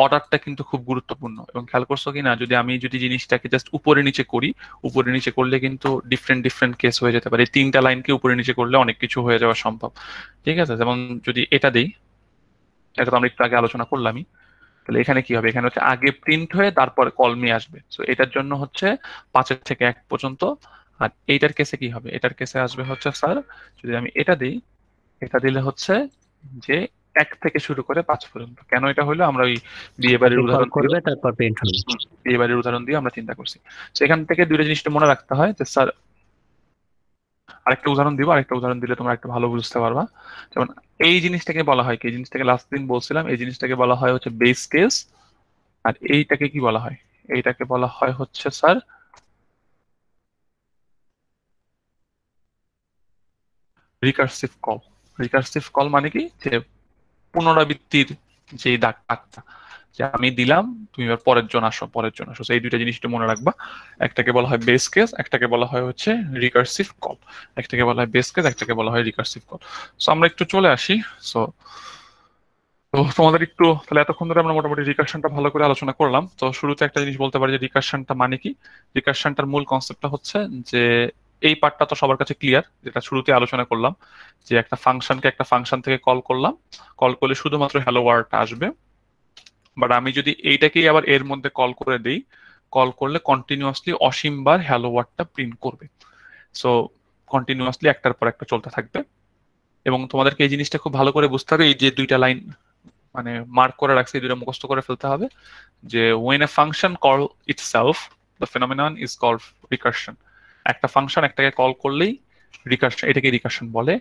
[SPEAKER 1] অর্ডারটা কিন্তু খুব গুরুত্বপূর্ণ, এবং খেয়াল করছো কিনা যদি আমি যদি জিনিসটাকে জাস্ট উপরে নিচে করি, উপরে নিচে করলে কিন্তু ডিফারেন্ট ডিফারেন্ট কেস হয়ে যেতে পারে। এই 3টা লাইনকে উপরে নিচে করলে অনেক কিছু হয়ে যাওয়া সম্ভব। ঠিক আছে, যেমন যদি এটা দিই, এটা তো আমরা একটু আগে আলোচনা করলামই, তাহলে এখানে কি হবে? এখানে হচ্ছে আগে প্রিন্ট হয়ে তারপর কলমি আসবে, তো এটার জন্য হচ্ছে 5 থেকে 1 পর্যন্ত। আর এইটার কেসে কি হবে? এটার কেসে আসবে হচ্ছে স্যার যদি আমি এটা দিই, এটা দিলে হচ্ছে যে 1 থেকে শুরু করে 5 পর্যন্ত। কেন এটা হলো? আমরা ওই বিয়ে বাড়ির উদাহরণ
[SPEAKER 2] করবে তারপর প্রিন্ট হবে।
[SPEAKER 1] বিয়ে বাড়ির উদাহরণ দিয়ে আমরা চিন্তা করছি। তো এখান থেকে দুইটা জিনিসটা মনে রাখতে হয় যে স্যার, আরেকটা উদাহরণ দিব, আরেকটা উদাহরণ দিলে তোমরা একটু ভালো বুঝতে পারবা। যেমন এই জিনিসটাকে বলা হয় কি? এই জিনিসটাকে লাস্ট দিন বলছিলাম, এই জিনিসটাকে বলা হয় হচ্ছে বেস কেস। আর এইটাকে কি বলা হয়? এইটাকে বলা হয় হচ্ছে sir recursive call. Recursive call মানে কি? যে পুনরাবৃত্তির যে ডাকটা, যে আমি দিলাম তুমি এবার পরের জন আসো, পরের জন আসো। এই দুইটা জিনিস একটু মনে রাখবা। একটাকে বলা হয় বেস কেস, একটাকে বলা হয় হচ্ছে রিকার্সিভ কল। একটাকে বলা হয় বেস কেস, একটাকে বলা হয় রিকার্সিভ কল। সো আমরা একটু চলে আসি। সো তো তোমাদের একটু তাহলে এতক্ষণ ধরে আমরা মোটামুটি রিকার্শনটা ভালো করে আলোচনা করলাম। তো শুরুতে একটা জিনিস বলতে পারি যে রিকার্শনটা মানে কি। রিকার্শনটার মূল কনসেপ্টটা হচ্ছে যে এই পার্টটা তো সবার কাছে ক্লিয়ার, যেটা শুরুতে আলোচনা করলাম, যে একটা ফাংশনকে একটা ফাংশন থেকে কল করলাম, কল করলে শুধুমাত্র হ্যালো ওয়ার্ডটা আসবে। বাট আমি যদি এইটাকেই আবার এর মধ্যে কল করে দিই, কল করলে কন্টিনিউয়াসলি অসীমবার হ্যালো ওয়ার্ডটা প্রিন্ট করবে। সো কন্টিনিউয়াসলি একটার পর একটা চলতে থাকবে। এবং তোমাদেরকে এই জিনিসটা খুব ভালো করে বুঝতে হবে, এই যে দুইটা লাইন মানে মার্ক করে রাখছে, এই দুটো মুখস্থ করে ফেলতে হবে যে when a function call itself, the phenomenon is called recursion. একটা ফাংশন একটাকে কল করলেই রিকারশন, এটাকে রিকারশন বলে।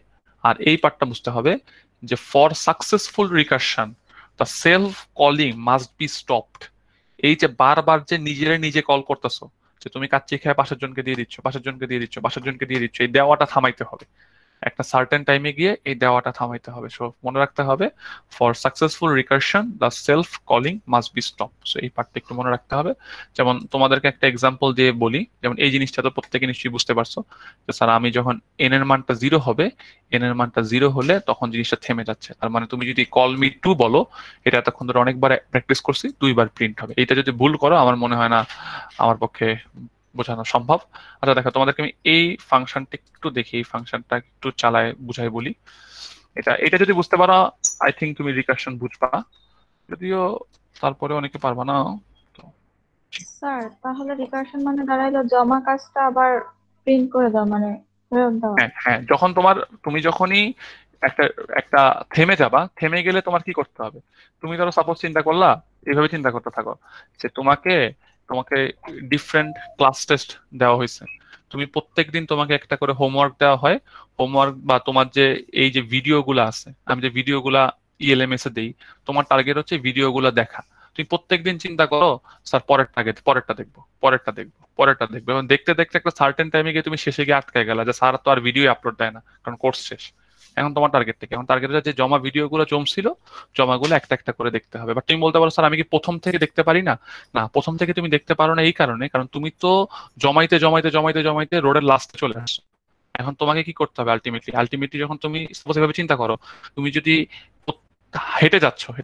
[SPEAKER 1] আর এই পার্টটা বুঝতে হবে যে for successful recursion the self calling must be stopped. এই যে বারবার যে নিজে কল করতেছো, যে তুমি কাচ্চি খেয়ে পাশের জনকে দিয়ে দিচ্ছ, পাশের জনকে দিয়ে দিচ্ছ, পাশের জনকে দিয়ে দিচ্ছ, এই দেওয়াটা থামাইতে হবে। একটা সার্টেন টাইমে গিয়ে এই দেওয়াটা থামাইতে হবে। সো মনে রাখতে হবে for successful recursion the self calling must B stop. So এই পার্টটা একটু মনে রাখতে হবে। যেমন তোমাদেরকে একটা এক্সাম্পল দিয়ে বলি, যেমন এই জিনিসটা তো প্রত্যেকে নিশ্চয়ই বুঝতে পারছো যে স্যার আমি যখন এন এর মানটা 0 হবে, এন এর মানটা 0 হলে তখন জিনিসটা থেমে যাচ্ছে। তার মানে তুমি যদি কল মি 2 বলো, এটা এতক্ষণ ধরে অনেকবার প্র্যাকটিস করছি, 2 বার প্রিন্ট হবে। এটা যদি ভুল করো আমার মনে হয় না আমার পক্ষে বোঝানো সম্ভব। আচ্ছা দেখো, তোমাদেরকে আমি এই ফাংশনটা একটু দেখি, এই ফাংশনটা একটু চালায় বুঝাই বলি। এটা যদি বুঝতে পারো আই থিঙ্ক তুমি রিকারশন বুঝবা, যদিও তারপরে অনেকে পারবা না।
[SPEAKER 3] স্যার তাহলে রিকারশন মানে দাঁড়াইলো জমা কাজটা আবার প্রিন্ট করে দাও, মানে ফেরত দাও।
[SPEAKER 1] হ্যাঁ, তুমি যখনই একটা একটা থেমে যাবা, থেমে গেলে তোমার কি করতে হবে? তুমি ধরো সাপোজ চিন্তা করলা, এইভাবে চিন্তা করতে থাকো যে তোমাকে ডিফারেন্ট ক্লাস টেস্ট দেওয়া হয়েছে, তুমি প্রত্যেকদিন তোমাকে একটা করে হোমওয়ার্ক দেওয়া হয়। হোমওয়ার্ক বা তোমার যে এই যে ভিডিওগুলো আছে, আমি যে ভিডিওগুলা ইএলএমএস এ দেই, তোমার টার্গেট হচ্ছে ভিডিওগুলো দেখা। তুমি প্রত্যেকদিন চিন্তা করো স্যার পরেরটা দেখবো, এবং দেখতে দেখতে একটা সার্টেন টাইমে গিয়ে তুমি শেষে গিয়ে আটকে গেলা যে স্যার তো আর ভিডিও আপলোড দেয় না কারণ কোর্স শেষ। এখন তোমার টার্গেট থেকে, এখন টার্গেট যে জমা ভিডিওগুলো জমছিল, জমাগুলো একটা একটা করে দেখতে হবে। বাট তুমি বলতে পারো স্যার আমি কি প্রথম থেকে দেখতে পারি না? না, প্রথম থেকে তুমি দেখতে পারো না এই কারণে, কারণ তুমি তো জমাইতে রোডের লাস্টে চলে আসছো। এখন তোমাকে কি করতে হবে আলটিমেটলি যখন তুমি সাপোজ এভাবে চিন্তা করো, তুমি যদি হেঁটে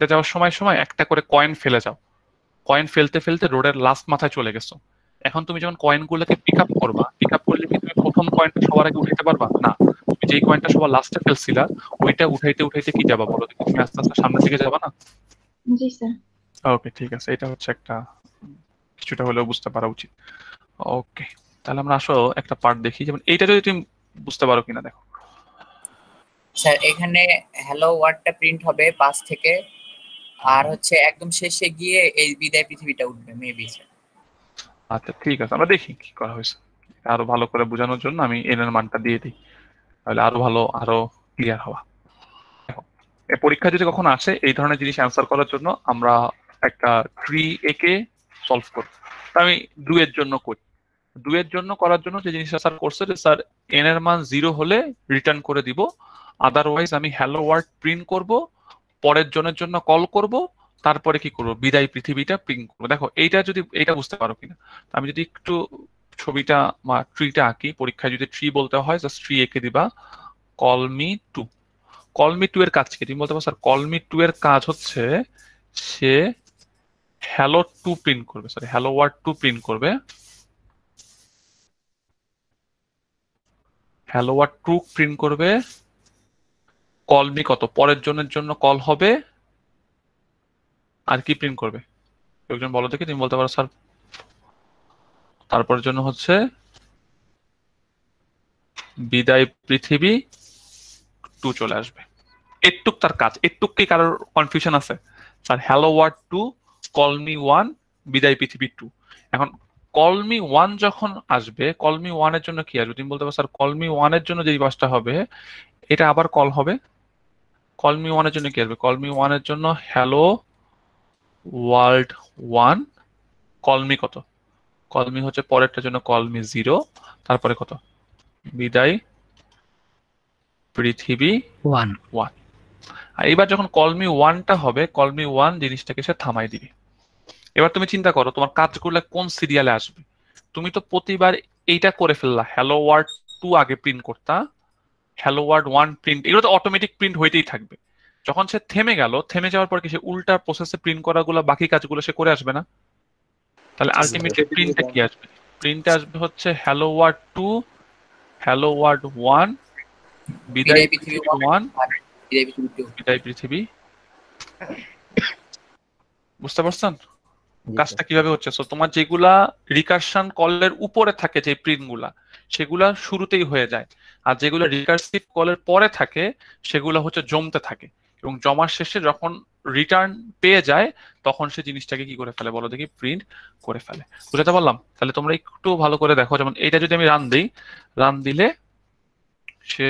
[SPEAKER 1] যাওয়ার সময় একটা করে কয়েন ফেলে যাও, কয়েন ফেলতে ফেলতে রোডের লাস্ট মাথায় চলে গেছো। এখন তুমি যখন কয়েনগুলোকে পিক আপ করলে কি তুমি প্রথম কয়েনটা সবার আগে উঠাইতে পারবা না? তুমি যেই কয়েনটা সবার লাস্টে ফেলছিলা ওইটা উঠাইতে কি যাবা বলো? তুমি আস্তে আস্তে সামনের দিকে যাবা না?
[SPEAKER 3] জি স্যার।
[SPEAKER 1] ওকে, ঠিক আছে, এটা হচ্ছে একটা কিছুটা হলেও বুঝতে পারা উচিত। ওকে, তাহলে আমরা আসো একটা পার্ট দেখি, যেমন এইটা যদি তুমি বুঝতে পারো কিনা দেখো।
[SPEAKER 7] স্যার এখানে হ্যালো ওয়ার্ডটা প্রিন্ট হবে পাস থেকে, আর হচ্ছে একদম শেষে গিয়ে এই বিদায় পৃথিবীটা উঠবে মেবি স্যার।
[SPEAKER 1] আচ্ছা ঠিক আছে, আমরা দেখি কি করা হয়েছে। আরো ভালো করে বোঝানোর জন্য আমি এন এর মানটা দিয়ে দিই, তাহলে আরো ক্লিয়ার হওয়া। দেখো, পরীক্ষা যদি কখন আসে এই ধরনের জিনিস অ্যান্সার করার জন্য আমরা একটা ট্রি একে সলভ করব। আমি 2 এর জন্য করি। 2 এর জন্য করার জন্য যে জিনিসটা স্যার করছে যে স্যার এন এর মান 0 হলে রিটার্ন করে দিব, আদারওয়াইজ আমি হ্যালো ওয়ার্ড প্রিন্ট করব, পরের জনের জন্য কল করব, তারপরে কি করব বিদায় পৃথিবীটা প্রিন্ট করবো। দেখো এইটা বুঝতে পারো কিনা। আমি যদি একটু ছবিটা বা ট্রিটা আঁকি, পরীক্ষায় যদি ট্রি বলতে হয় জাস্ট ট্রি এঁকে দিবা, কল মি 2। কল মি 2 এর কাজ কি? তুমি বলতে পারো স্যার কল মি 2 এর কাজ হচ্ছে সে হ্যালো 2 প্রিন্ট করবে, সরি হ্যালো ওয়ার্ড 2 প্রিন্ট করবে। হ্যালো ওয়ার্ড 2 প্রিন্ট করবে, কল মি কত পরের জনের জন্য কল হবে, আর কি প্রিন্ট করবে একজন বলো দেখি। তুমি বলতে পারো স্যার তারপরের জন্য হচ্ছে বিদায় পৃথিবী 2 চলে আসবে। এটুক তার কাজ। এটুক কি কারোর কনফিউশন আছে? Sir hello word 2, call me 1, বিদায় পৃথিবী 2। এখন কল মি 1 যখন আসবে, কল মি 1 এর জন্য কি আসবে? তুমি বলতে পারো স্যার কল মি 1 এর জন্য যে বাসটা হবে এটা আবার কল হবে। কল মি 1 এর জন্য কি আসবে? কল মি 1 এর জন্য হ্যালো ওয়ার্ল্ড 1, কল মি কত? কল মি হচ্ছে পরেরটার জন্য কল মি 0, তারপরে কত? বিদায় পৃথিবী
[SPEAKER 2] 1।
[SPEAKER 1] আর এবার যখন কল মি 1টা হবে, কল মি 1 জিনিসটাকে সে থামাই দিবে। এবার তুমি চিন্তা করো তোমার কাজগুলো কোন সিরিয়ালে আসবে। তুমি তো প্রতিবার এইটা করে ফেললা, হ্যালো ওয়ার্ড 2 আগে প্রিন্ট করতা, হ্যালো ওয়ার্ড 1 প্রিন্ট, এগুলো তো অটোমেটিক প্রিন্ট হইতেই থাকবে। যখন সে থেমে গেল, থেমে যাওয়ার পর কি সে উল্টা প্রসেসে প্রিন্ট করাগুলো বাকি কাজগুলো সে করে আসবে না? তাহলে আলটিমেটলি প্রিন্টটা কি আসবে? প্রিন্টে আসবে হচ্ছে হ্যালো ওয়ার্ড 2, হ্যালো ওয়ার্ড 1, বিদায় পৃথিবী 1, বিদায় পৃথিবী। বুঝতে পারছেন কাজটা কিভাবে হচ্ছে? সো তোমার যেগুলা রিকারশন কলের উপরে থাকে যে প্রিন্ট গুলা, সেগুলা শুরুতেই হয়ে যায়, আর যেগুলো রিকারসিভ কলের পরে থাকে সেগুলো হচ্ছে জমতে থাকে। এবং জমার শেষে যখন রিটার্ন পেয়ে যায় তখন সে জিনিসটাকে কি করে ফেলে বলো দেখি, প্রিন্ট করে ফেলে। বুঝাতে পারলাম? তাহলে তোমরা একটু ভালো করে দেখো, যেমন এটা যদি আমি রান দিই, রান দিলে সে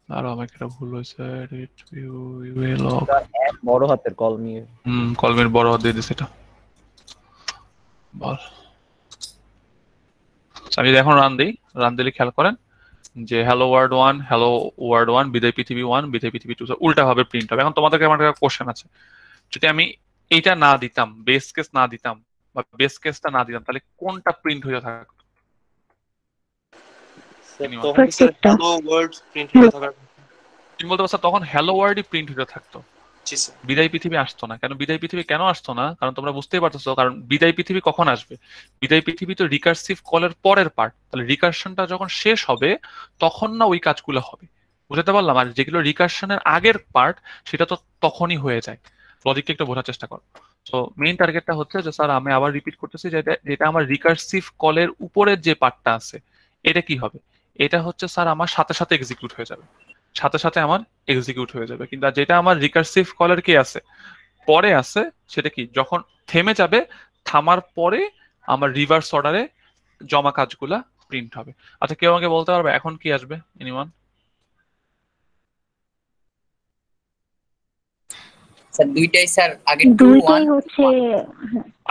[SPEAKER 1] আরো আমার একটা ভুল হয়েছে,
[SPEAKER 6] বড় হাতের কলমি।
[SPEAKER 1] কলমের বড় হাত দিয়ে দিছে এটা, বল। আমি যদি এখন রান দিই, রান দিলে খেয়াল করেন যে হ্যালো ওয়ার্ল্ড 1, হ্যালো ওয়ার্ল্ড 1, বিদায় পৃথিবী 1, বিদায় পৃথিবী 2 উল্টা ভাবে প্রিন্ট হবে। এখন তোমাদেরকে আমার একটা কোশ্চেন আছে, যদি আমি এইটা না দিতাম, বেস কেস না দিতাম বা বেস কেসটা না দিতাম, তাহলে কোনটা প্রিন্ট হয়ে থাকতো?
[SPEAKER 4] তখন স্যার হ্যালো ওয়ার্ল্ড প্রিন্ট হয়ে থাকার
[SPEAKER 1] তুমি বলতে পারছো তখন হ্যালো ওয়ার্ল্ডই প্রিন্ট হয়ে থাকতো,
[SPEAKER 4] জি স্যার।
[SPEAKER 1] বিদায় পৃথিবী আসতো না। কেন বিদায় পৃথিবী কেন আসতো না? কারণ তোমরা বুঝতেই পারতেছো, কারণ বিদায় পৃথিবী কখন আসবে? বিদায় পৃথিবী তো রিকার্সিভ কলের পরের পার্ট, তাহলে রিকার্শনটা যখন শেষ হবে তখন না ওই কাজগুলো হবে। বুঝতে পারলাম? আর যেগুলো রিকার্শনের আগের পার্ট সেটা তো তখনই হয়ে যায়। লজিকটা একটু বোঝার চেষ্টা করো। তো মেইন টার্গেটটা হচ্ছে যে স্যার আমি আবার রিপিট করতেছি, যেটা আমার রিকার্সিভ কলের উপরের যে পার্টটা আছে এটা কি হবে? এটা হচ্ছে স্যার আমার সাথে সাথে এক্সিকিউট হয়ে যাবে, সাথে সাথে আমার এক্সিকিউট হয়ে যাবে। কিন্তু যেটা আমার রিকার্সিভ কলার কি আছে, পরে আছে, সেটা কি যখন থেমে যাবে, থামার পরে আমার রিভার্স অর্ডারে জমা কাজগুলা প্রিন্ট হবে। আচ্ছা, কেউ আমাকে বলতে পারবে এখন কি আসবে? এনিওয়ান?
[SPEAKER 7] স্যার দুইটাই স্যার আগে 2
[SPEAKER 3] দুইটাই
[SPEAKER 7] 1
[SPEAKER 3] হচ্ছে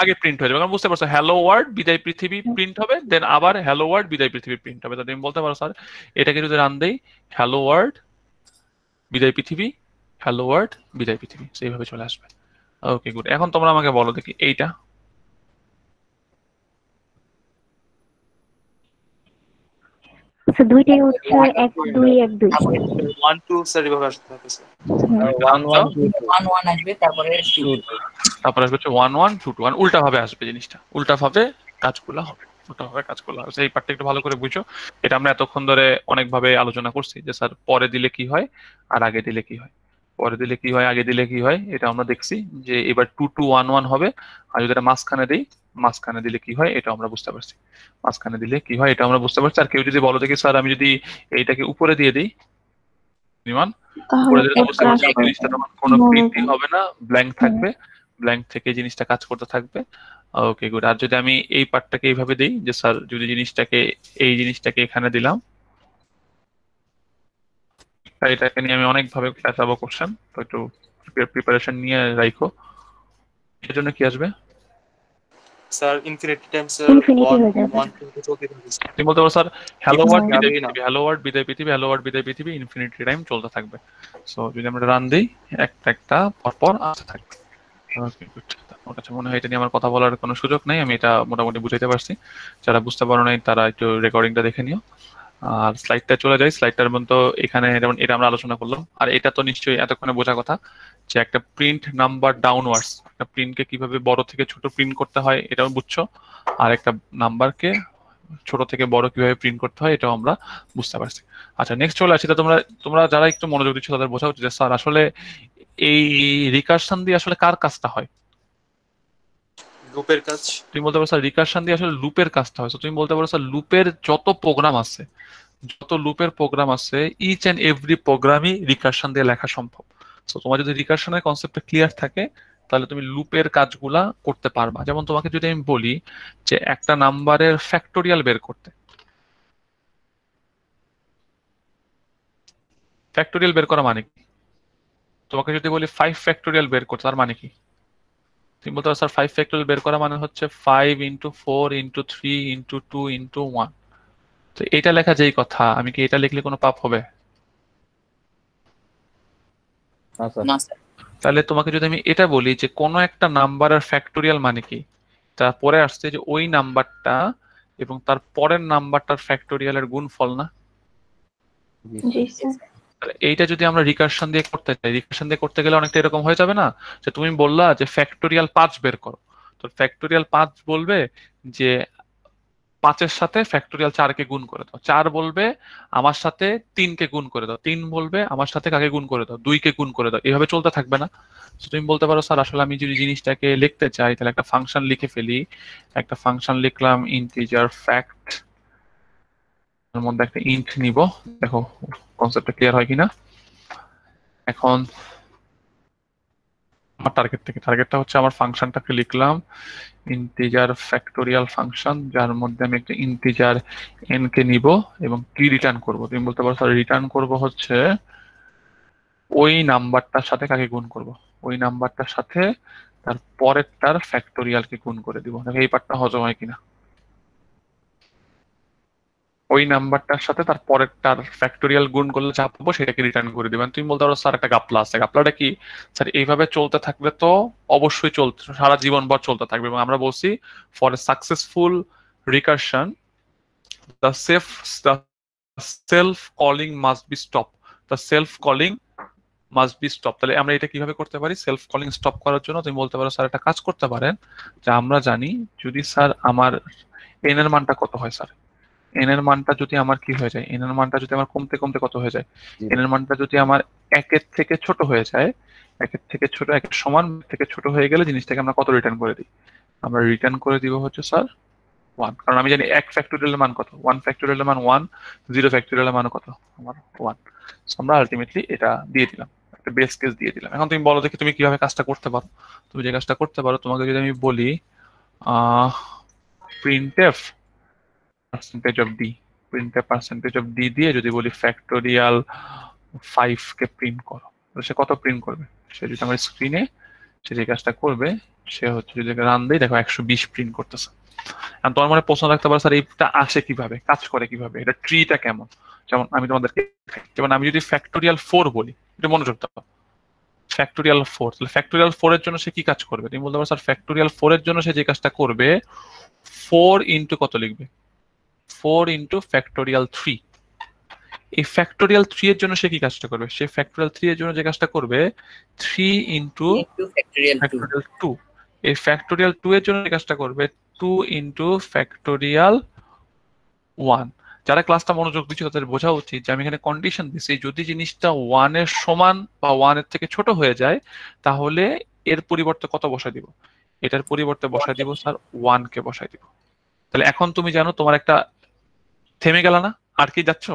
[SPEAKER 1] আগে প্রিন্ট হয়ে যাবে, কারণ বুঝতে পারছো হ্যালো ওয়ার্ল্ড বিদায় পৃথিবী প্রিন্ট হবে, দেন আবার হ্যালো ওয়ার্ল্ড বিদায় পৃথিবী প্রিন্ট হবে। তো তুমি বলতে পারো স্যার এটাকে যদি রান দেই, হ্যালো ওয়ার্ল্ড বিদায় পৃথিবী, হ্যালো ওয়ার্ল্ড বিদায় পৃথিবী, সেইভাবে চলে আসবে। Okay good. এখন তোমরা আমাকে বলো দেখি এইটা
[SPEAKER 3] দুইটাই হচ্ছে 1 2 1 2।
[SPEAKER 4] 1 2 স্যার এভাবে আসতে হবে স্যার।
[SPEAKER 6] 1 1 2
[SPEAKER 7] 1 1 আসবে তারপরে 2
[SPEAKER 1] তারপরে আসবে হচ্ছে 1 1 2 2 1, উল্টা ভাবে আসবে জিনিসটা, উল্টা ভাবে কাজগুলো হবে, উল্টা ভাবে কাজগুলো হবে। এই পার্টটা একটু ভালো করে বুঝো। এটা আমরা এতক্ষণ ধরে অনেক ভাবে আলোচনা করছি যে স্যার পরে দিলে কি হয় আর আগে দিলে কি হয়, পরে দিলে কি হয় আগে দিলে কি হয়, এটা আমরা দেখছি যে এবার 2 2 1 1 হবে। আর যদি এটা মাঝখানে দিই, মাঝখানে দিলে কি হয় এটা আমরা বুঝতে পারছি, মাঝখানে দিলে কি হয় এটা আমরা বুঝতে পারছি। আর কেউ যদি বলো দেখি স্যার আমি যদি এইটাকে উপরে দিয়ে দিই, নিমান উপরে
[SPEAKER 3] তাহলে
[SPEAKER 1] দিলে তো বুঝতে
[SPEAKER 3] কাজ
[SPEAKER 1] পারছি এই
[SPEAKER 3] করবে
[SPEAKER 1] জিনিসটা তখন কোনো প্রিন্টিং হবে না, ব্ল্যাঙ্ক থাকবে, ব্ল্যাঙ্ক থেকে জিনিসটা কাজ করতে থাকবে। Okay good. আর যদি আমি এই পার্টটাকে এইভাবে দিই যে স্যার যদি জিনিসটাকে এই জিনিসটাকে এখানে দিলাম, এটাকে নিয়ে আমি অনেকভাবে ক্লাস আবো কোশ্চেন, তো একটু প্রিপারেশন নিয়ে রাখো। এর জন্য কি আসবে?
[SPEAKER 4] Sir infinity time sir
[SPEAKER 3] Infinity
[SPEAKER 4] 1
[SPEAKER 3] হয়ে যাবে।
[SPEAKER 4] 1 2 চলতে থাকবে স্যার।
[SPEAKER 1] তুমি বলতে পারো স্যার হ্যালো ওয়ার্ল্ড বিদায়
[SPEAKER 4] যাবেই না।
[SPEAKER 1] পৃথিবী, হ্যালো ওয়ার্ল্ড বিদায় পৃথিবী, হ্যালো ওয়ার্ল্ড বিদায় পৃথিবী, ইনফিনিটি টাইম চলতে থাকবে। সো যদি আমরা রান দিই একটা একটা পরপর আসতে থাকবে। Okay good. আমার কাছে মনে হয় এটা নিয়ে আমার কথা বলার কোনো সুযোগ নেই, আমি এটা মোটামুটি বুঝাইতে পারছি। যারা বুঝতে পারো নাই তারা একটু রেকর্ডিংটা দেখে নিও। আর স্লাইডটা চলে যায়, স্লাইডটার মধ্যে এখানে যেমন এটা আমরা আলোচনা করলাম। আর এটা তো নিশ্চয়ই এতক্ষণে বোঝা কথা যে একটা প্রিন্ট নাম্বার ডাউনওয়ার্ডস, একটা প্রিন্টকে কিভাবে বড় থেকে ছোট প্রিন্ট করতে হয় এটাও বুঝছো, আর একটা নাম্বারকে ছোট থেকে বড় কিভাবে প্রিন্ট করতে হয় এটাও আমরা বুঝতে পারছি। আচ্ছা নেক্সট চলে আসি। তোমরা তোমরা যারা একটু মনোযোগ দিচ্ছ তাদের বোঝা উচিত যে স্যার আসলে এই রিকারশন দিয়ে আসলে কার কাজটা হয়?
[SPEAKER 4] লুপের কাজ।
[SPEAKER 1] তুমি বলতে পারো স্যার রিকারশন দিয়ে আসলে লুপের কাজটা হয়। তো তুমি বলতে পারো স্যার লুপের যত প্রোগ্রাম আছে, যত লুপের প্রোগ্রাম আছে, ইচ এন্ড এভরি প্রোগ্রামই রিকারশন দিয়ে লেখা সম্ভব। তো তোমার যদি রিকারশনের কনসেপ্টটা ক্লিয়ার থাকে তাহলে তুমি লুপের কাজগুলা করতে পারবা। যেমন তোমাকে যদি আমি বলি যে একটা নাম্বারের ফ্যাক্টোরিয়াল বের করতে, ফ্যাক্টোরিয়াল বের করা মানে কি? তোমাকে যদি বলি 5 ফ্যাক্টোরিয়াল বের করতে, তার মানে কি? তুমি বলতে পারো স্যার 5 ফ্যাক্টোরিয়াল বের করা মানে হচ্ছে 5 ইন্টু 4 ইন্টু 3 ইন্টু 2 ইন্টু 1। তো এটা লেখা যেই কথা, আমি কি এটা লিখলে কোনো পাপ হবে?
[SPEAKER 6] না স্যার।
[SPEAKER 7] না স্যার।
[SPEAKER 1] তাহলে তোমাকে যদি আমি এটা বলি যে কোনো একটা নাম্বারের ফ্যাক্টোরিয়াল মানে কি, তারপরে আসছে যে ওই নাম্বারটা এবং তার পরের নাম্বারটার ফ্যাক্টোরিয়ালের গুণফল না?
[SPEAKER 3] জি স্যার।
[SPEAKER 1] তাহলে এইটা যদি আমরা রিকারশন দিয়ে করতে চাই, রিকারশন দিয়ে করতে গেলে অনেকটা এরকম হয়ে যাবে না যে তুমি বললা যে ফ্যাক্টোরিয়াল 5 বের করো, তো ফ্যাক্টোরিয়াল 5 বলবে যে 5-এর সাথে ফ্যাক্টোরিয়াল 4-কে গুণ করে দাও। 4 বলবে আমার সাথে 3-কে গুণ করে দাও, 3 বলবে আমার সাথে কাকে গুণ করে দাও, 2-কে গুণ করে দাও। এভাবে চলতে থাকবে না? So তুমি বলতে পারো স্যার আসলে আমি যদি জিনিসটাকে লিখতে চাই তাহলে একটা ফাংশন লিখে ফেলি। একটা ফাংশন লিখলাম ইন্টিজার ফ্যাক্ট, এর মধ্যে একটা ইন্ট নিব। দেখো কনসেপ্টটা ক্লিয়ার হয় কিনা। এখন আমার টার্গেটটা হচ্ছে আমার ফাংশনটাকে লিখলাম ইন্টিজার ফ্যাক্টোরিয়াল ফাংশন, যার মধ্যে আমি একটা ইন্টিজার n কে নিব এবং কি রিটার্ন করব। তুমি বলতে পারো স্যার রিটার্ন করব হচ্ছে ওই নাম্বারটার সাথে কাকে গুণ করব, ওই নাম্বারটার সাথে তার পরেরটার ফ্যাক্টোরিয়ালকে গুণ করে দিব। দেখো এই পার্টটা হজম হয় কিনা। ওই নাম্বারটার সাথে তার পরেরটার ফ্যাক্টোরিয়াল গুণ করলে যা পাবো সেটাকে রিটার্ন করে দিবেন। তুমি বলতে পারো স্যার একটা গাপলা আছে, গাপলাটা কি স্যার এইভাবে চলতে থাকবে? তো অবশ্যই চলতে সারা জীবনভর চলতে থাকবে। এবং আমরা বলছি for a successful recursion the self calling must be stopped, the self calling must be stopped। তাহলে আমরা এটা কিভাবে করতে পারি? সেলফ কলিং স্টপ করার জন্য তুমি বলতে পারো স্যার একটা কাজ করতে পারেন, যে আমরা জানি যদি স্যার আমার n এর মানটা কত হয় স্যার, n এর মানটা যদি আমার কি হয়ে যায়, n এর মানটা যদি আমার কমতে কমতে কত হয়ে যায়, n এর মানটা যদি আমার 1-এর থেকে ছোট হয়ে যায়, 1-এর থেকে ছোট 1-এর সমান থেকে ছোট হয়ে গেলে জিনিসটাকে আমরা কত রিটার্ন করে দিই? আমরা রিটার্ন করে দিব হচ্ছে স্যার 1, কারণ আমি জানি 1 ফ্যাক্টোরিয়ালের মান কত, 1 ফ্যাক্টোরিয়ালের মান 1, 0 ফ্যাক্টোরিয়ালের মান কত আমার 1। আমরা আলটিমেটলি এটা দিয়ে দিলাম, একটা বেস কেস দিয়ে দিলাম। এখন তুমি বলো দেখি তুমি কিভাবে কাজটা করতে পারো। তুমি যে কাজটা করতে পারো, তোমাকে যদি আমি বলি printf percentage of d, printf percentage of d দিয়ে যদি বলি ফ্যাক্টোরিয়াল 5-কে প্রিন্ট করো, সে কত প্রিন্ট করবে? সে যদি আমার স্ক্রিনে সে যে কাজটা করবে, সে হচ্ছে যদি রান দেয়, দেখো 120 প্রিন্ট করতেছে। আর তোমার মনে প্রশ্ন রাখতে পারো স্যার এইটা আসে কিভাবে, কাজ করে কিভাবে, এটা ট্রিটা কেমন? যেমন আমি তোমাদেরকে, যেমন আমি যদি ফ্যাক্টোরিয়াল 4 বলি, এটা মনোযোগ দাও, ফ্যাক্টোরিয়াল 4, তাহলে ফ্যাক্টোরিয়াল 4 এর জন্য সে কি কাজ করবে? তুমি বলতে পারো স্যার ফ্যাক্টোরিয়াল 4 এর জন্য সে যে কাজটা করবে 4 ইন্টু কত লিখবে, 4 ইন্টু ফ্যাক্টোরিয়াল 3। এই ফ্যাক্টোরিয়াল 3 এর জন্য সে কি কাজটা করবে? সে ফ্যাক্টোরিয়াল 3 এর জন্য যে কাজটা করবে 3 ইন্টু ফ্যাক্টোরিয়াল 2। এই ফ্যাক্টোরিয়াল 2 এর জন্য যে কাজটা করবে 2 ইন্টু ফ্যাক্টোরিয়াল 1। যারা ক্লাসটা মনোযোগ দিচ্ছে তাদের বোঝা উচিত যে আমি এখানে কন্ডিশন দিচ্ছি, যদি জিনিসটা 1 এর সমান বা 1 এর থেকে ছোট হয়ে যায় তাহলে এর পরিবর্তে কত বসাই দিব? এটার পরিবর্তে বসাই দিব স্যার 1 কে বসাই দিব। তাহলে এখন তুমি জানো তোমার একটা থেমে গেল না, আর কি যাচ্ছ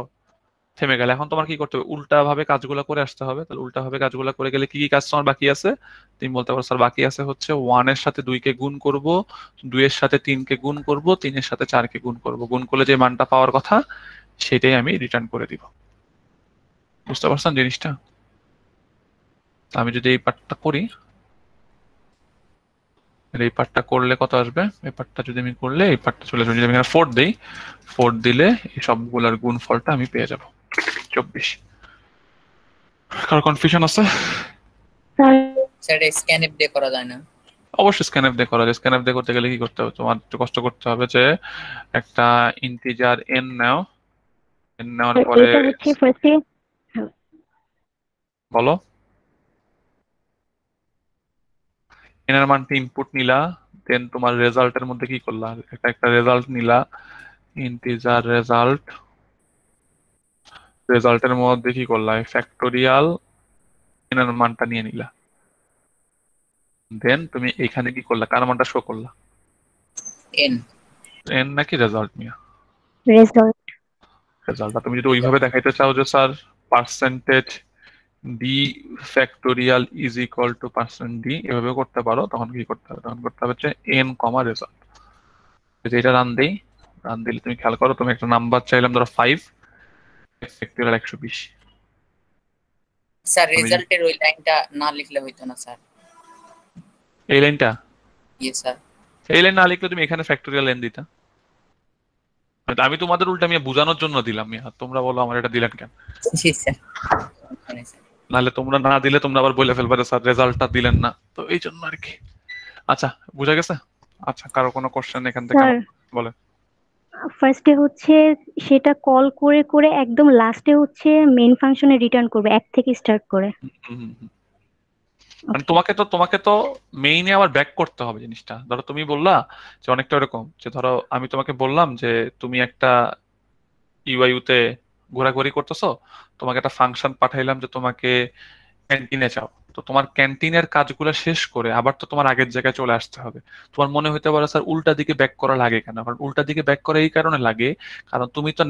[SPEAKER 1] থেমে গেলে। এখন তোমার কি করতে হবে? উল্টা ভাবে কাজগুলো করে আসতে হবে। তাহলে উল্টা ভাবে কাজগুলো করে গেলে কি কি কাজ তোমার বাকি আছে? তুমি বলতে পারো স্যার বাকি আছে হচ্ছে 1 এর সাথে 2 কে গুণ করব, 2 এর সাথে 3 কে গুণ করব, 3 এর সাথে 4 কে গুণ করব। গুণ করলে যে মানটা পাওয়ার কথা সেটাই আমি রিটার্ন করে দিব। বুঝতে পারছেন জিনিসটা? আমি যদি এই পার্টটা করি, এই পার্টটা করলে কত আসবে? এই পার্টটা যদি আমি করলে এই পার্টটা চলে আসবে। যদি আমি এখানে 4 দেই, 4 দিলে এই সবগুলোর গুণফলটা আমি পেয়ে যাব 24। কারো কনফিউশন আছে?
[SPEAKER 7] স্যার স্ক্যানএফ দিয়ে করা যায় না?
[SPEAKER 1] অবশ্যই স্ক্যানএফ দিয়ে করা যায়। স্ক্যানএফ দিয়ে করতে গেলে কি করতে হবে? তোমার একটু কষ্ট করতে হবে, যে একটা ইন্টিজার n নাও, n নেওয়ার পরে
[SPEAKER 8] এটা হচ্ছে ফার্স্টে
[SPEAKER 1] বলো n এর মানটা ইনপুট নিলা, দেন তোমার রেজাল্টের মধ্যে কি করলা, একটা রেজাল্ট নিলা, ইন্টিজার রেজাল্টের মধ্যে কি করলা, ফ্যাক্টোরিয়াল n এর মানটা নিয়ে নিলা, দেন তুমি এখানে কি করলা, কার মানটা শো করলা?
[SPEAKER 7] এন
[SPEAKER 1] n নাকি রেজাল্ট নিয়ে?
[SPEAKER 8] রেজাল্ট।
[SPEAKER 1] তুমি যদি ওইভাবে দেখাইতে চাও যে sir percentage d factorial is equal to percent d, এভাবে করতে পারো, তখন কি করতে হবে? তখন করতে হবে হচ্ছে n কমা রেজাল্ট। যদি এটা রান দেই, রান দিলে তুমি খেয়াল করো, তুমি একটা নাম্বার চাইলাম ধরো 5 ফ্যাক্টোরিয়াল 120।
[SPEAKER 7] স্যার রেজাল্টের ওই লাইনটা না লিখলে হইতো না স্যার?
[SPEAKER 1] এই লাইনটা,
[SPEAKER 7] ইয়েস স্যার।
[SPEAKER 1] এই লাইন না লিখলে তুমি এখানে ফ্যাক্টোরিয়াল n দিতা। আমি তোমাদের উল্টা আমি বোঝানোর জন্য দিলাম, আর তোমরা বলো আমার এটা দিলেন কেন?
[SPEAKER 7] জি স্যার।
[SPEAKER 1] নাহলে তোমরা না দিলে তোমরা আবার বলে ফেলবে স্যার রেজাল্টটা দিলেন না, তো এই জন্য আর কি। আচ্ছা বুঝা গেছে? আচ্ছা কারো কোনো কোশ্চেন এখান থেকে বলেন।
[SPEAKER 8] ফার্স্টে হচ্ছে সেটা কল করে করে একদম লাস্টে হচ্ছে মেইন ফাংশনে রিটার্ন করবে 1 থেকে স্টার্ট করে।
[SPEAKER 1] মানে তোমাকে তো মেইনে আবার ব্যাক করতে হবে জিনিসটা। ধরো তুমি বললা যে অনেকটা এরকম যে ধরো আমি তোমাকে বললাম যে তুমি একটা ইউআইতে ঘোরাঘুরি করতেছো, তোমাকে একটা ফাংশন পাঠাইলাম যে তোমাকে ক্যান্টিনে যাও। তো তোমার ক্যান্টিনের কাজগুলো শেষ করে আবার তো তোমার আগের জায়গায় চলে আসতে হবে। তোমার মনে হতে পারে স্যার উল্টা দিকে ব্যাক করা লাগে কেন? কারণ উল্টা দিকে ব্যাক করা এই কারণে লাগে, কারণ তুমি তো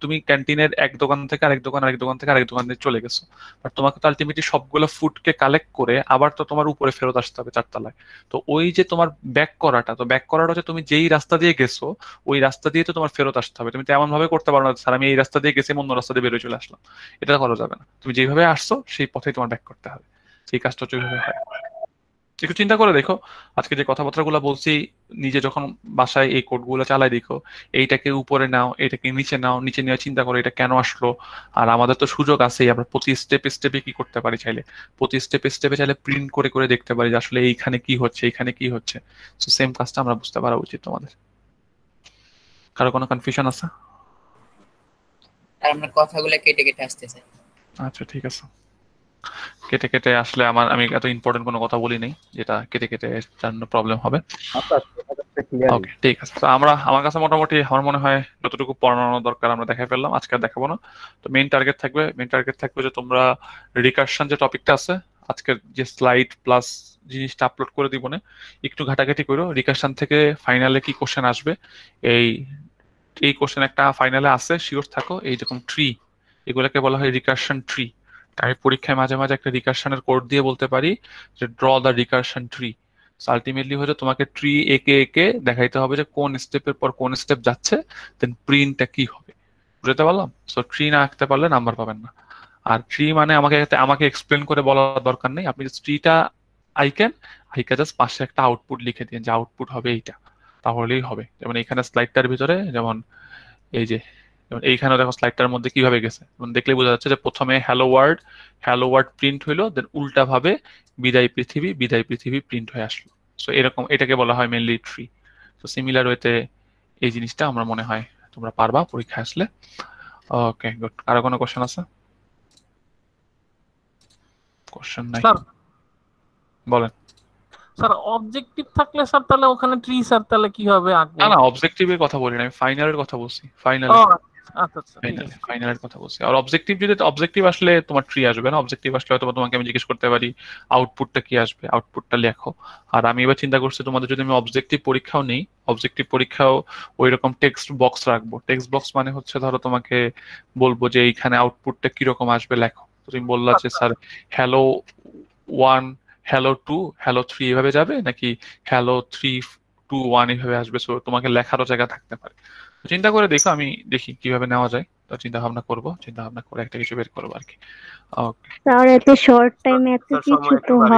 [SPEAKER 1] তুমি ক্যান্টিনের এক দোকান থেকে আরেক দোকান, আরেক দোকান থেকে আরেক দোকানে চলে গেছো। বাট তোমাকে তো আলটিমেটলি সবগুলো ফুডকে কালেক্ট করে আবার তো তোমার উপরে ফেরত আসতে হবে 4 তলায়। তো ওই যে তোমার ব্যাক করাটা হচ্ছে তুমি যেই রাস্তা দিয়ে গেছো ওই রাস্তা দিয়ে তো তোমার ফেরত আসতে হবে। তুমি তো এমন ভাবে করতে পারো না স্যার আমি এই রাস্তা দিয়ে গেছি অন্য রাস্তা দিয়ে বেরোয় চলে আসলাম, এটা করা যাবে না। তুমি যেভাবে আসছো সেই পথেই তোমার ব্যাক করতে হবে। সেই কাজটা হচ্ছে ওইভাবে হয়। একটু চিন্তা করে দেখো, আজকে যে কথাবার্তাগুলো বলছি, নিজে যখন বাসায় এই কোডগুলো চালাই দেখো, এইটাকে উপরে নাও, এটাকে নিচে নাও, নিচে নিয়ে চিন্তা করো এটা কেন আসলো। আর আমাদের তো সুযোগ আছেই, আমরা প্রতি স্টেপে স্টেপে কি করতে পারি চাইলে, প্রতি স্টেপে স্টেপে চাইলে প্রিন্ট করে করে দেখতে পারি যে আসলে এইখানে কি হচ্ছে, এইখানে কি হচ্ছে। তো সেম কাজটা আমরা বুঝতে পারা উচিত তোমাদের। কারো কোনো কনফিউশন আছে?
[SPEAKER 7] আর আপনার কথাগুলো কেটে কেটে আসতেছে।
[SPEAKER 1] আচ্ছা ঠিক আছে। কেটে কেটে আসলে আমি এত ইম্পর্টেন্ট কোনো কথা বলি নাই যেটা কেটে কেটে জানলে প্রবলেম হবে।
[SPEAKER 6] আচ্ছা ক্লিয়ার।
[SPEAKER 1] ওকে ঠিক আছে। তো আমার কাছে মোটামুটি আমার মনে হয় যতটুকু পড়ানো দরকার আমরা দেখাই ফেললাম, আজকে আর দেখাবো না। তো মেইন টার্গেট থাকবে যে তোমরা রিকারশন যে টপিকটা আছে, আজকের যে স্লাইড প্লাস জিনিসটা আপলোড করে দিব না, একটু ঘাটাঘাটি করো রিকারশন থেকে ফাইনালে কি কোশ্চেন আসবে। এই এই কোশ্চেন একটা ফাইনালে আছে, শিওর থাকো। এই যেরকম ট্রি, এগুলোকে বলা হয় রিকারশন ট্রি। আমি পরীক্ষায় মাঝে মাঝে একটা রিকারশনের কোড দিয়ে বলতে পারি যে draw the recursion tree. Ultimately হচ্ছে তোমাকে ট্রি একে একে দেখাইতে হবে যে কোন স্টেপের পর কোন স্টেপ যাচ্ছে, দেন প্রিন্টটা কি হবে। বুঝতে পারলাম? সো ট্রি না আঁকতে পারলে নাম্বার পাবেন না। আর ট্রি মানে আমাকে এক্সপ্লেন করে বলার দরকার নেই, আপনি ট্রিটা আইকা জাস্ট পাশে একটা আউটপুট লিখে দিন যে আউটপুট হবে এইটা, তাহলেই হবে। যেমন এইখানে স্লাইডটার ভিতরে যেমন এই যে, যেমন এইখানে দেখো স্লাইডটার মধ্যে কিভাবে গেছে, যেমন দেখলে বোঝা যাচ্ছে যে প্রথমে হ্যালো ওয়ার্ড প্রিন্ট হইলো, দেন উল্টা ভাবে বিদায় পৃথিবী প্রিন্ট হয়ে আসলো। সো এরকম এটাকে বলা হয় মেনলি ট্রি। তো সিমিলার ওয়েতে এই জিনিসটা আমার মনে হয় তোমরা পারবা পরীক্ষা আসলে। Okay good. কারো কোনো কোশ্চেন আছে? কোশ্চেন নাই?
[SPEAKER 5] স্যার
[SPEAKER 1] বলেন।
[SPEAKER 5] স্যার অবজেক্টিভ থাকলে স্যার তাহলে ওখানে ট্রি স্যার তাহলে কিভাবে আঁকবো?
[SPEAKER 1] না অবজেক্টিভের কথা বলি না, আমি ফাইনালের কথা বলছি।
[SPEAKER 5] ও আচ্ছা আচ্ছা ঠিক আছে।
[SPEAKER 1] ফাইনালের কথা বলছি। আর অবজেক্টিভ আসলে তোমার ট্রি আসবে না। অবজেক্টিভ আসলে হয়তো তোমাকে আমি জিজ্ঞেস করতে পারি আউটপুটটা কি আসবে, আউটপুটটা লেখো। আর আমি এবার চিন্তা করছি তোমাদের যদি আমি অবজেক্টিভ পরীক্ষাও নেই, অবজেক্টিভ পরীক্ষাও ওই রকম টেক্সট বক্স রাখবো। টেক্সট বক্স মানে হচ্ছে ধরো তোমাকে বলবো যে এইখানে আউটপুটটা কিরকম আসবে লেখো। তুমি বললা যে স্যার হ্যালো 1, হ্যালো 2, হ্যালো 3 এভাবে যাবে নাকি হ্যালো 3, 2, 1 এভাবে আসবে। সো তোমাকে লেখারও জায়গা থাকতে পারে। চিন্তা করে দেখো, আমি দেখি কিভাবে নেওয়া যায়। তো চিন্তা ভাবনা করে একটা কিছু বের করবো আর কি। ওকে
[SPEAKER 8] স্যার এত শর্ট টাইমে এত কিছু তো হয়